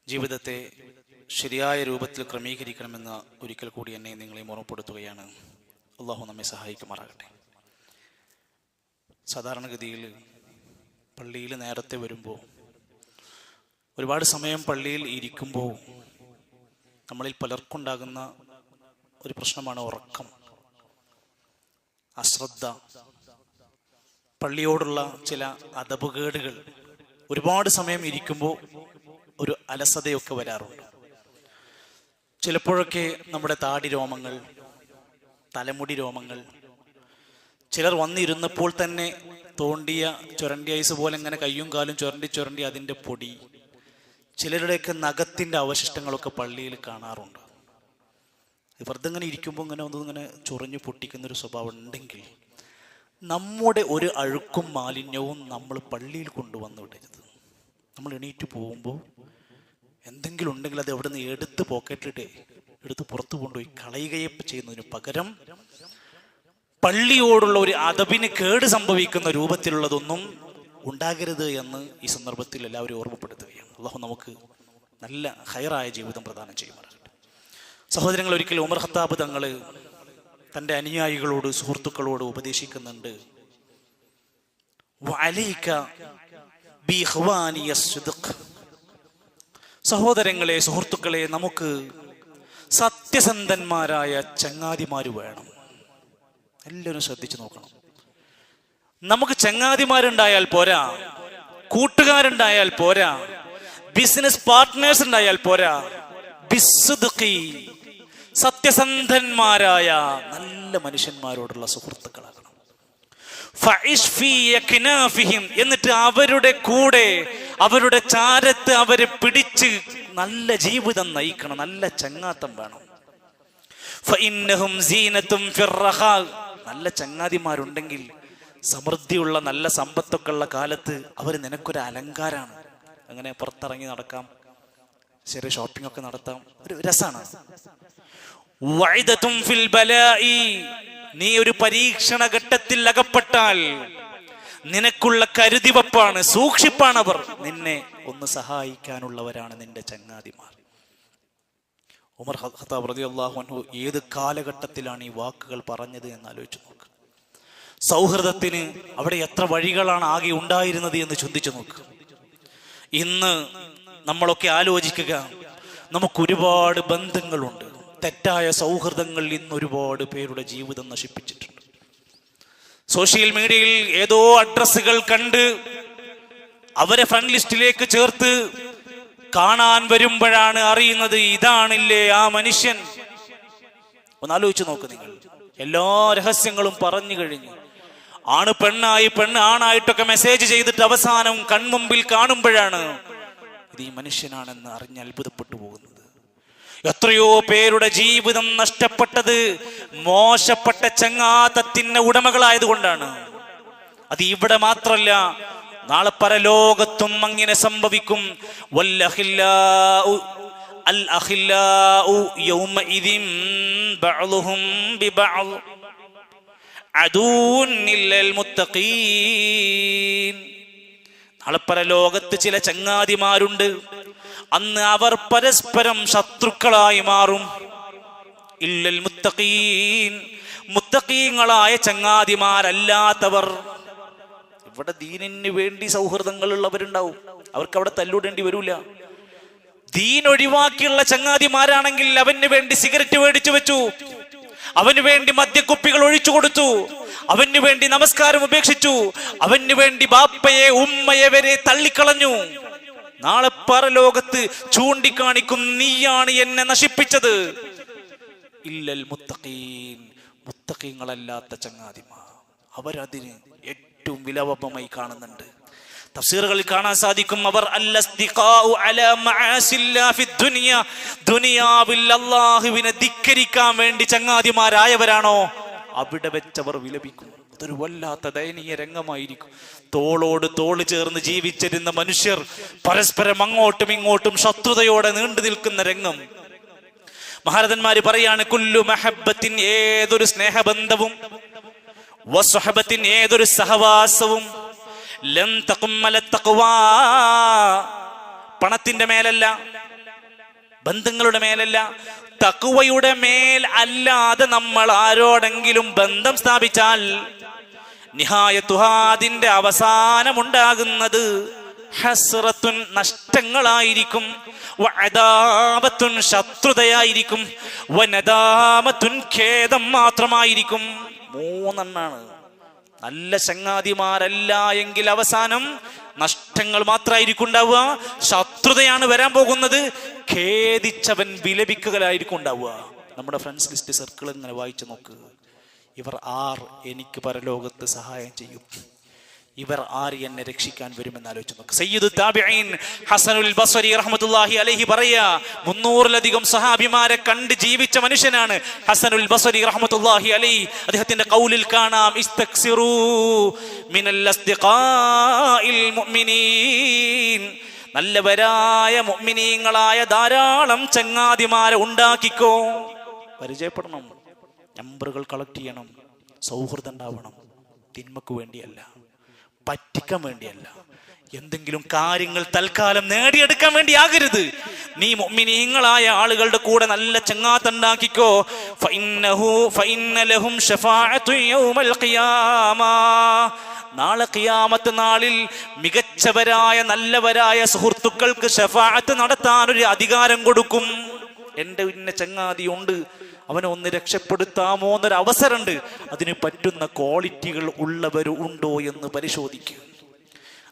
ജീവിതത്തെ ശരിയായ രൂപത്തിൽ ക്രമീകരിക്കണമെന്ന് ഒരിക്കൽ കൂടി എന്നെ നിങ്ങളെയും ഓർമ്മപ്പെടുത്തുകയാണ്. അള്ളാഹു നമ്മെ സഹായിക്കുമാറാകട്ടെ. സാധാരണഗതിയിൽ പള്ളിയിൽ നേരത്തെ വരുമ്പോൾ, ഒരുപാട് സമയം പള്ളിയിൽ ഇരിക്കുമ്പോൾ നമ്മളിൽ പലർക്കുണ്ടാകുന്ന ഒരു പ്രശ്നമാണ് ഉറക്കം, അശ്രദ്ധ, പള്ളിയോടുള്ള ചില അദബുകേടുകൾ. ഒരുപാട് സമയം ഇരിക്കുമ്പോൾ ഒരു അലസതയൊക്കെ വരാറുണ്ട്. ചിലപ്പോഴൊക്കെ നമ്മുടെ താടി രോമങ്ങൾ, തലമുടി രോമങ്ങൾ, ചിലർ വന്നിരുന്നപ്പോൾ തന്നെ തോണ്ടിയ ചുരണ്ടി ഐസ് പോലെ ഇങ്ങനെ കയ്യും കാലും ചുരണ്ടി അതിൻ്റെ പൊടി, ചിലരുടെയൊക്കെ നഖത്തിൻ്റെ അവശിഷ്ടങ്ങളൊക്കെ പള്ളിയിൽ കാണാറുണ്ട്. വെറുതെ ഇങ്ങനെ ഇരിക്കുമ്പോൾ ഇങ്ങനെ ചൊറിഞ്ഞു പൊട്ടിക്കുന്നൊരു സ്വഭാവം ഉണ്ടെങ്കിൽ നമ്മുടെ ഒരു അഴുക്കും മാലിന്യവും നമ്മൾ പള്ളിയിൽ കൊണ്ടുവന്ന് വിടരുത്. നമ്മൾ എണീറ്റ് പോകുമ്പോൾ എന്തെങ്കിലും ഉണ്ടെങ്കിൽ അത് എവിടെ നിന്ന് എടുത്ത് പോക്കറ്റിലിട്ട് എടുത്ത് പുറത്തു കൊണ്ടുപോയി കളയുകയെ ചെയ്യുന്നതിന് പകരം പള്ളിയോടുള്ള ഒരു അദബിന് കേട് സംഭവിക്കുന്ന രൂപത്തിലുള്ളതൊന്നും ഉണ്ടാകരുത് എന്ന് ഈ സന്ദർഭത്തിൽ എല്ലാവരും ഓർമ്മപ്പെടുത്തുകയാണ്. അള്ളാഹു നമുക്ക് നല്ല ഖൈറായ ജീവിതം പ്രദാനം ചെയ്യുമാറാകട്ടെ. സഹോദരങ്ങൾ, ഒരിക്കൽ ഉമർ ഖത്താബ് തങ്ങൾ തൻ്റെ അനുയായികളോട്, സുഹൃത്തുക്കളോട് ഉപദേശിക്കുന്നുണ്ട്. സഹോദരങ്ങളെ, സുഹൃത്തുക്കളെ, നമുക്ക് സത്യസന്ധന്മാരായ ചങ്ങാതിമാര് വേണം. എല്ലാവരും ശ്രദ്ധിച്ചു നോക്കണം. നമുക്ക് ചങ്ങാതിമാരുണ്ടായാൽ പോരാ, കൂട്ടുകാരുണ്ടായാൽ പോരാ, ബിസിനസ് പാർട്ട്നേഴ്സ് ഉണ്ടായാൽ പോരാ, ബിസ്സുദ്ഖി, സത്യസന്ധന്മാരായ നല്ല മനുഷ്യന്മാരോടുള്ള സുഹൃത്തുക്കളാകണം. ഫഇശ് ഫീ യക്നാഫിഹിം, എന്നിട്ട് അവരുടെ കൂടെ അവരുടെ ചാരത്ത് അവരെ പിടിച്ച് നല്ല ജീവിതം നയിക്കണം, നല്ല ചങ്ങാത്തം വേണം. ഫഇന്നഹും സീനത്തും ഫിർറഖാ, നല്ല ചങ്ങാതിമാരുണ്ടെങ്കിൽ സമൃദ്ധിയുള്ള നല്ല സമ്പത്തൊക്കെ ഉള്ള കാലത്ത് അവർ നിനക്കൊരു അലങ്കാരാണ്. അങ്ങനെ പുറത്തിറങ്ങി നടക്കാം, ചെറിയ ഷോപ്പിംഗ് ഒക്കെ നടത്താം, ഒരു രസാണ്. വഇദതും ഫിൽ ബലാഇ, നീ ഒരു പരീക്ഷണ ഘട്ടത്തിൽ അകപ്പെട്ടാൽ നിനക്കുള്ള കരുതിവപ്പാണ്, സൂക്ഷിപ്പാണ് അവർ. നിന്നെ ഒന്ന് സഹായിക്കാനുള്ളവരാണ് നിന്റെ ചങ്ങാതിമാർ. ഉമർ ഖത്താബ് റളിയല്ലാഹു അൻഹു ഏത് കാലഘട്ടത്തിലാണ് ഈ വാക്കുകൾ പറഞ്ഞത് എന്ന് ആലോചിച്ച് നോക്ക്. സൗഹൃദത്തിന് അവിടെ എത്ര വഴികളാണ് ആകെ ഉണ്ടായിരുന്നത് എന്ന് ചിന്തിച്ചു നോക്ക്. ഇന്ന് നമ്മളൊക്കെ ആലോചിക്കുക, നമുക്കൊരുപാട് ബന്ധങ്ങളുണ്ട്. തെറ്റായ സൗഹൃദങ്ങൾ ഇന്ന് ഒരുപാട് പേരുടെ ജീവിതം നശിപ്പിച്ചിട്ടുണ്ട്. സോഷ്യൽ മീഡിയയിൽ ഏതോ അഡ്രസ്സുകൾ കണ്ട് അവരെ ഫ്രണ്ട് ലിസ്റ്റിലേക്ക് ചേർത്ത് കാണാൻ വരുമ്പോഴാണ് അറിയുന്നത് ഇതാണില്ലേ ആ മനുഷ്യൻ. ഒന്നാലോചിച്ച് നോക്ക് നിങ്ങൾ. എല്ലാ രഹസ്യങ്ങളും പറഞ്ഞു കഴിഞ്ഞു, ആണ് പെണ്ണായി പെണ്ണ് ആണായിട്ടൊക്കെ മെസ്സേജ് ചെയ്തിട്ട് അവസാനം കൺമുമ്പിൽ കാണുമ്പോഴാണ് ഇത് ഈ മനുഷ്യനാണെന്ന് അറിഞ്ഞ് അത്ഭുതപ്പെട്ടു പോകുന്നത്. എത്രയോ പേരുടെ ജീവിതം നഷ്ടപ്പെട്ടത് മോശപ്പെട്ട ചങ്ങാത്തത്തിന്റെ ഉടമകളായതുകൊണ്ടാണ്. അത് ഇവിടെ മാത്രല്ല, നാളെ പരലോകത്തും അങ്ങനെ സംഭവിക്കും. അൽ അഖില്ലാഉ യൗമഇദിൻ ബഅ്ളുഹും ബിബഅ്ള് അദൂൻ ഇല്ലൽ മുത്തഖീൻ. നാളെ പരലോകത്ത് ചില ചങ്ങാതിമാരുണ്ട്, അന്ന് അവർ പരസ്പരം ശത്രുക്കളായി മാറും. ഇല്ലൽ മുത്തഖീൻ, മുത്തഖീങ്ങളായ ചങ്ങാതിമാരല്ലാത്തവർ. ഇവിടെ ദീനിന് വേണ്ടി സൗഹൃദങ്ങൾ ഉള്ളവരുണ്ടാവും, അവർക്ക് അവിടെ തല്ലൂടേണ്ടി വരൂല. ദീൻ ഒഴിവാക്കിയുള്ള ചങ്ങാതിമാരാണെങ്കിൽ അവന് വേണ്ടി സിഗരറ്റ് മേടിച്ചു വെച്ചു, അവന് വേണ്ടി മദ്യക്കുപ്പികൾ ഒഴിച്ചു കൊടുത്തു, അവന് വേണ്ടി നമസ്കാരം ഉപേക്ഷിച്ചു, അവന് വേണ്ടി ബാപ്പയെ ഉമ്മയെ വരെ തള്ളിക്കളഞ്ഞു. നാളെ പരലോകത്ത് ചൂണ്ടിക്കാണിക്കും, നീയാണ് എന്നെ നശിപ്പിച്ചത്. ഇല്ലൽ മുത്തഖീൻ, മുത്തഖീങ്ങളല്ലാത്ത ചങ്ങാതിമാർ, അവരതിന് ഏറ്റവും വിലവപ്പമായി കാണുന്നുണ്ട്. തഫ്സീറുകളിൽ കാണാൻ സാധിക്കും, അവർ ദുനിയാവിൽ അല്ലാഹുവിനെ ധിക്കരിക്കാൻ വേണ്ടി ചങ്ങാതിമാരായവരാണോ അവിടെ വെച്ചവർ വിലപിക്കും. അതൊരു വല്ലാത്ത ദയനീയ രംഗമായിരിക്കും. തോളോട് തോള് ചേർന്ന് ജീവിച്ചിരുന്ന മനുഷ്യർ പരസ്പരം അങ്ങോട്ടും ഇങ്ങോട്ടും ശത്രുതയോടെ നീണ്ടു നിൽക്കുന്ന രംഗം. മഹാരഥന്മാര് പറയാണ്, കുല്ലു മഹബ്ബത്തിൻ, ഏതൊരു സ്നേഹബന്ധവും, വസ്വഹബത്തിൻ, ഏതൊരു സഹവാസവും, ലം തഖുമ്മല തഖ്വാ, പണത്തിന്റെ മേലല്ല, ബന്ധങ്ങളുടെ മേലല്ല, തഖ്വയുടെ മേൽ അല്ലാതെ നമ്മൾ ആരോടെങ്കിലും ബന്ധം സ്ഥാപിച്ചാൽ നിഹായത്തുഹാ, അതിന്റെ അവസാനമുണ്ടാകുന്നത് ഹസ്റത്തുൻ, നഷ്ടങ്ങളായിരിക്കും, വഅദാബത്തുൻ, ശത്രുതയായിരിക്കും, വനദാമത്തുൻ, ഖേദം മാത്രമായിരിക്കും. മൂന്നെണ്ണാണ്. നല്ല ചങ്ങാതിമാരല്ല എങ്കിൽ അവസാനം നഷ്ടങ്ങൾ മാത്രമായിരിക്കും ഉണ്ടാവുക, ശത്രുതയാണ് വരാൻ പോകുന്നത്, ഖേദിച്ചവൻ വിലപിക്കുകയായിരിക്കും ഉണ്ടാവുക. നമ്മുടെ ഫ്രണ്ട്സ് ലിസ്റ്റ് സർക്കിൾ ഇങ്ങനെ വായിച്ചു നോക്കുക. ഇവർ ആർ എനിക്ക് പരലോകത്ത് സഹായം ചെയ്യും, ഇവർ ആര് എന്നെ രക്ഷിക്കാൻ വരുമെന്ന് ആലോചിച്ച് നോക്ക്. സയ്യിദു താബിഈൻ ഹസനുൽ ബസ്രി റഹ്മത്തുള്ളാഹി അലൈഹി പറയാ, 300-ലധികം സഹാബിമാരെ കണ്ട് ജീവിച്ച മനുഷ്യനാണ് ഹസനുൽ ബസ്രി റഹ്മത്തുള്ളാഹി അലൈഹി. അദ്ദേഹത്തിന്റെ ഖൗലിൽ കാണാം, ഇസ്തക്സിറൂ മിനൽ അസ്ദിഖാഇൽ മുഅ്മിനീൻ, നല്ലവരായ മുഅ്മിനീങ്ങളായ ധാരാളം ചങ്ങാതിമാരെ ഉണ്ടാക്കിക്കോ. പരിചയപ്പെടണം, നമ്പറുകൾ കളക്ട് ചെയ്യണം, സൗഹൃദം ഉണ്ടാവണം. തിന്മക്ക് വേണ്ടിയല്ല, പറ്റിക്കാൻ വേണ്ടിയല്ല, എന്തെങ്കിലും കാര്യങ്ങൾ തൽക്കാലം നേടിയെടുക്കാൻ വേണ്ടി ആകരുത്. നീ മുഅ്മിനീങ്ങളായ ആളുകളുടെ കൂടെ നല്ല ചങ്ങാത്തുണ്ടാക്കിക്കോ. ഫഇന്ന ലഹും ശഫാഅതു യൗമൽ ഖിയാമ, നാളെ ഖിയാമത്ത് നാളിൽ മികച്ചവരായ നല്ലവരായ സുഹൃത്തുക്കൾക്ക് ശഫാഅത്ത് നടത്താൻ ഒരു അധികാരം കൊടുക്കും. എൻ്റെ ഇന്ന ചങ്ങാതിയുണ്ട്, അവനെ ഒന്ന് രക്ഷപ്പെടുത്താമോ എന്നൊരു അവസരമുണ്ട്. അതിന് പറ്റുന്ന ക്വാളിറ്റികൾ ഉള്ളവർ ഉണ്ടോ എന്ന് പരിശോധിക്കുക.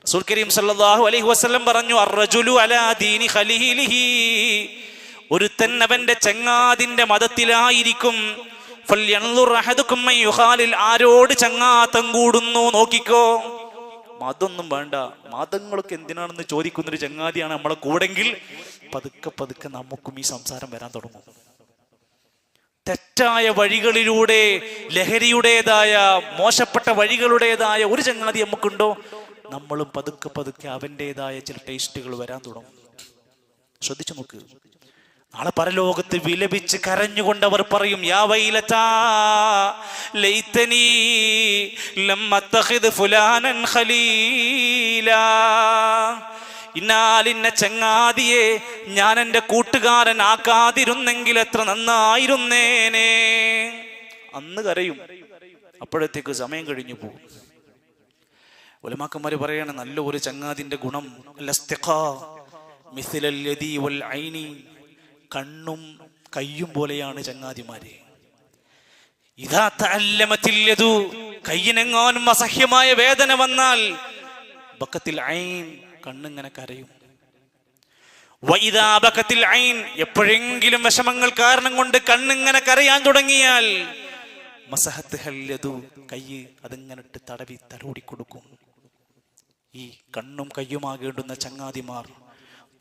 റസൂൽ കരീം സല്ലല്ലാഹു അലൈഹി വസല്ലം പറഞ്ഞു, അർറജുലു അലാ ദീനി ഖലീലിഹി, ഒരുത്തൻ അവന്റെ ചങ്ങാതിന്റെ മതത്തിലായിരിക്കും. ഫൽയൻദുർ അഹദുകും മൻ യുഖാലിൽ, ആരോട് ചങ്ങാത്തം കൂടുന്നു നോക്കിക്കോ. മതൊന്നും വേണ്ട, മതങ്ങളൊക്കെ എന്തിനാണെന്ന് ചോദിക്കുന്നൊരു ചങ്ങാതിയാണ് നമ്മളെ കൂടെങ്കിൽ പതുക്കെ പതുക്കെ നമുക്കും ഈ സംസാരം വരാൻ തുടങ്ങും. തെറ്റായ വഴികളിലൂടെ, ലഹരിയുടേതായ മോശപ്പെട്ട വഴികളുടേതായ ഒരു ചങ്ങാതി നമുക്കുണ്ടോ, നമ്മളും പതുക്കെ പതുക്കെ അവൻ്റെതായ ചില ടേസ്റ്റുകൾ വരാൻ തുടങ്ങും. ശ്രദ്ധിച്ചു നോക്ക്. നാളെ പരലോകത്ത് വിലപിച്ച് കരഞ്ഞുകൊണ്ട് അവർ പറയും, യാ വൈലതാ ലൈതനീ ലം അത്തഖിദ് ഫുലാനൻ ഖലീലാ, ഇന്നാലിന്ന ചങ്ങാതിയെ ഞാൻ എൻ്റെ കൂട്ടുകാരൻ ആക്കാതിരുന്നെങ്കിൽ എത്ര നന്നായിരുന്നേനെ. അന്ന് കരയും. അപ്പോഴത്തേക്ക് സമയം കഴിഞ്ഞു പോകും. ഉലമാക്കന്മാര് പറയാണ്, നല്ല ഒരു ചങ്ങാതിന്റെ ഗുണം കണ്ണും കയ്യും പോലെയാണ് ചങ്ങാതിമാര്. ഇതാ തഅല്ലമത്തില്ലതു, കയ്യിനെങ്ങാനും അസഹ്യമായ വേദന വന്നാൽ ബക്കത്തിൽ ഐൻ, കണ്ണിങ്ങനെ കരയും. വഇദാ ബക്കത്തിൽ ഐൻ, എപ്പോഴെങ്കിലും വിഷമങ്ങൾ കാരണം കൊണ്ട് കണ്ണിങ്ങനെ കരയാൻ തുടങ്ങിയാൽ മസഹത്ത് ഹല്ലതു, കയ്യ് അതിങ്ങനെ ഇട്ട് തടവി തലോടി കൊടുക്കും. ഈ കണ്ണും കയ്യുമാകേണ്ടുന്ന ചങ്ങാതിമാർ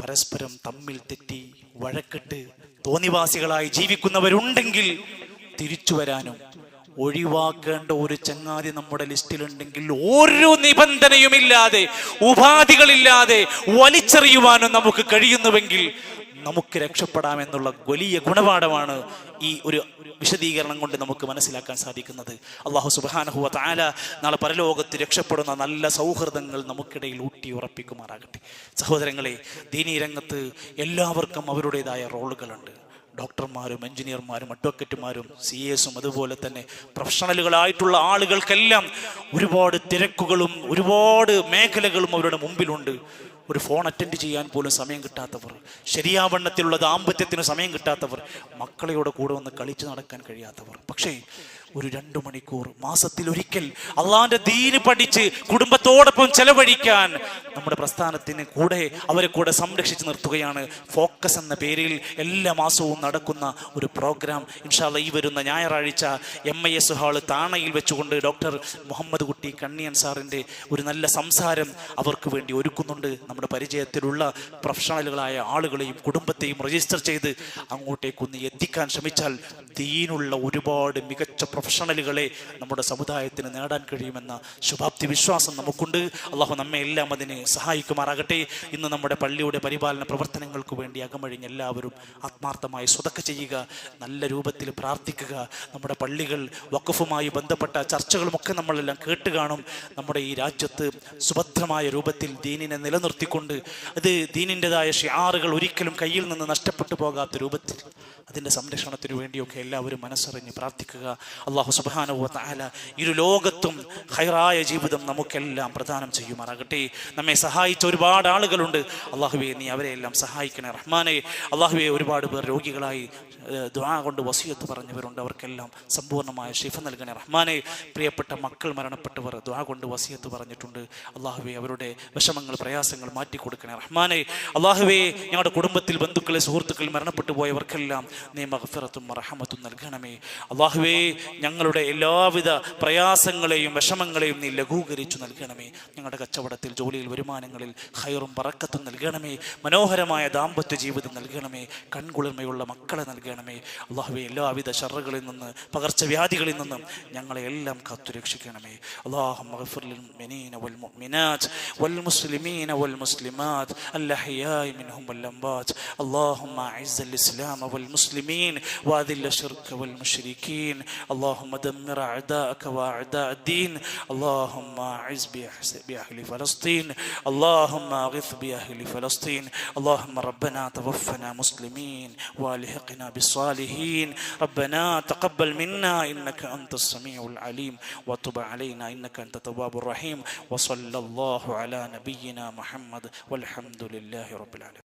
പരസ്പരം തമ്മിൽ തെറ്റി വഴക്കിട്ട് തോന്നിവാസികളായി ജീവിക്കുന്നവരുണ്ടെങ്കിൽ തിരിച്ചു വരാനും ഒഴിവാക്കേണ്ട ഒരു ചങ്ങാതി നമ്മുടെ ലിസ്റ്റിലുണ്ടെങ്കിൽ ഒരു നിബന്ധനയുമില്ലാതെ, ഉപാധികളില്ലാതെ വലിച്ചെറിയുവാനും നമുക്ക് കഴിയുന്നുവെങ്കിൽ നമുക്ക് രക്ഷപ്പെടാമെന്നുള്ള വലിയ ഗുണപാഠമാണ് ഈ ഒരു വിശദീകരണം കൊണ്ട് നമുക്ക് മനസ്സിലാക്കാൻ സാധിക്കുന്നത്. അല്ലാഹു സുബ്ഹാനഹു വ തആല നാളെ പരലോകത്ത് രക്ഷപ്പെടുന്ന നല്ല സൗഹൃദങ്ങൾ നമുക്കിടയിൽ ഊട്ടി ഉറപ്പിക്കുമാറാകട്ടെ. സഹോദരങ്ങളെ, ദീനീ രംഗത്ത് എല്ലാവർക്കും അവരുടേതായ റോളുകളുണ്ട്. ഡോക്ടർമാരും എഞ്ചിനീയർമാരും അഡ്വക്കറ്റുമാരും CASഉം അതുപോലെ തന്നെ പ്രൊഫഷണലുകളായിട്ടുള്ള ആളുകൾക്കെല്ലാം ഒരുപാട് തിരക്കുകളും ഒരുപാട് മേഖലകളും അവരുടെ മുമ്പിലുണ്ട്. ഒരു ഫോൺ അറ്റൻഡ് ചെയ്യാൻ പോലും സമയം കിട്ടാത്തവർ, ശരിയാവണ്ണത്തിലുള്ള ദാമ്പത്യത്തിന് സമയം കിട്ടാത്തവർ, മക്കളെയോടെ കൂടെ വന്ന് കളിച്ചു നടക്കാൻ കഴിയാത്തവർ. പക്ഷേ ഒരു 2 മണിക്കൂർ മാസത്തിലൊരിക്കൽ അള്ളാന്റെ ദീന് പഠിച്ച് കുടുംബത്തോടൊപ്പം ചെലവഴിക്കാൻ നമ്മുടെ പ്രസ്ഥാനത്തിന് കൂടെ അവരെ കൂടെ സംരക്ഷിച്ച് നിർത്തുകയാണ് ഫോക്കസ് എന്ന പേരിൽ എല്ലാ മാസവും നടക്കുന്ന ഒരു പ്രോഗ്രാം. ഇൻഷാ അല്ലാഹ് ഈ വരുന്ന ഞായറാഴ്ച MIS ഹാള് താണയിൽ വെച്ചുകൊണ്ട് ഡോക്ടർ മുഹമ്മദ് കുട്ടി കണ്ണിയൻ സാറിൻ്റെ ഒരു നല്ല സംസാരം അവർക്ക് വേണ്ടി ഒരുക്കുന്നുണ്ട്. നമ്മുടെ പരിചയത്തിലുള്ള പ്രൊഫഷണലുകളായ ആളുകളെയും കുടുംബത്തെയും രജിസ്റ്റർ ചെയ്ത് അങ്ങോട്ടേക്കൊന്ന് എത്തിക്കാൻ ശ്രമിച്ചാൽ ദീനുള്ള ഒരുപാട് മികച്ച പ്രൊഫഷണലുകളെ നമ്മുടെ സമുദായത്തിന് നേടാൻ കഴിയുമെന്ന ശുഭാപ്തി വിശ്വാസം നമുക്കുണ്ട്. അള്ളാഹു നമ്മെ എല്ലാം അതിന് സഹായിക്കുമാറാകട്ടെ. ഇന്ന് നമ്മുടെ പള്ളിയുടെ പരിപാലന പ്രവർത്തനങ്ങൾക്ക് വേണ്ടി അകമഴിഞ്ഞ് എല്ലാവരും ആത്മാർത്ഥമായി സ്വതക്ക ചെയ്യുക, നല്ല രൂപത്തിൽ പ്രാർത്ഥിക്കുക. നമ്മുടെ പള്ളികൾ വഖഫുമായി ബന്ധപ്പെട്ട ചർച്ചകളുമൊക്കെ നമ്മളെല്ലാം കേട്ട് കാണും. നമ്മുടെ ഈ രാജ്യത്ത് സുഭദ്രമായ രൂപത്തിൽ ദീനിനെ നിലനിർത്തിക്കൊണ്ട് അത് ദീനിൻ്റെതായ ഷിആറുകൾ ഒരിക്കലും കയ്യിൽ നിന്ന് നഷ്ടപ്പെട്ടു പോകാത്ത രൂപത്തിൽ അതിൻ്റെ സംരക്ഷണത്തിന് വേണ്ടിയൊക്കെ എല്ലാവരും മനസ്സറിഞ്ഞ് പ്രാർത്ഥിക്കുക. അല്ലാഹു സുബ്ഹാനഹു വ തആല ഇരു ലോകത്തും ഖൈറായ ജീവിതം നമുക്കെല്ലാം പ്രദാനം ചെയ്യുമാറാകട്ടെ. നമ്മെ സഹായിച്ച ഒരുപാട് ആളുകളുണ്ട്. അല്ലാഹുവേ, നീ അവരെയെല്ലാം സഹായിക്കണേ റഹ്മാനെ. അല്ലാഹുവേ, ഒരുപാട് പേർ രോഗികളായി ദുആ കൊണ്ട് വസിയത്ത് പറഞ്ഞവരുണ്ട്. അവർക്കെല്ലാം സമ്പൂർണ്ണമായ ശിഫ നൽകണേ റഹ്മാനെ. പ്രിയപ്പെട്ട മക്കൾ മരണപ്പെട്ടവർ ദുആ കൊണ്ട് വസിയത്ത് പറഞ്ഞിട്ടുണ്ട്. അല്ലാഹുവേ, അവരുടെ വിഷമങ്ങൾ പ്രയാസങ്ങൾ മാറ്റിക്കൊടുക്കണേ റഹ്മാനെ. അല്ലാഹുവേ, ഞങ്ങളുടെ കുടുംബത്തിൽ ബന്ധുക്കളെ സുഹൃത്തുക്കൾ മരണപ്പെട്ടു പോയവർക്കെല്ലാം നീ മഗ്ഫിറത്തും റഹ്മത്തും നൽകണമേ. അല്ലാഹുവേ, ഞങ്ങളുടെ എല്ലാവിധ പ്രയാസങ്ങളെയും വിഷമങ്ങളെയും നീ ലഘൂകരിച്ചു നൽകണമേ. ഞങ്ങളുടെ കച്ചവടത്തിൽ, ജോലിയിൽ, വരുമാനങ്ങളിൽ ഖൈറും ബറക്കത്തും നൽകണമേ. മനോഹരമായ ദാമ്പത്യ ജീവിതം നൽകണമേ. കൺകുളിർമയുള്ള മക്കളെ നൽകണമേ. അല്ലാഹുവേ, എല്ലാവിധ ശർറുകളിൽ നിന്ന്, പകർച്ചവ്യാധികളിൽ നിന്നും ഞങ്ങളെ എല്ലാം കാത്തുരക്ഷിക്കണമേ. അല്ലാഹുമ്മ ഗ്ഫിർ ലിൽ മുഅ്മിനീന വൽ മുഅ്മിനാത്ത് വൽ മുസ്ലിമീന വൽ മുസ്ലിമാത്ത് അൽഅഹ്യാഇ മിൻഹും വൽ അംവാത്ത്. അല്ലാഹുമ്മ അഇസ്സൽ ഇസ്ലാമ വൽ മുസ്ലിമീൻ വഅദില്ല ശിർക വൽ മുശ്രിക്കീൻ. اللهم دمر أعداءك وأعداء الدين. اللهم أعز بأهل فلسطين. اللهم أغث بأهل فلسطين. اللهم ربنا توفنا مسلمين والحقنا بالصالحين. ربنا تقبل منا إنك أنت السميع العليم وتب علينا إنك أنت التواب الرحيم. وصلى الله على نبينا محمد والحمد لله رب العالمين.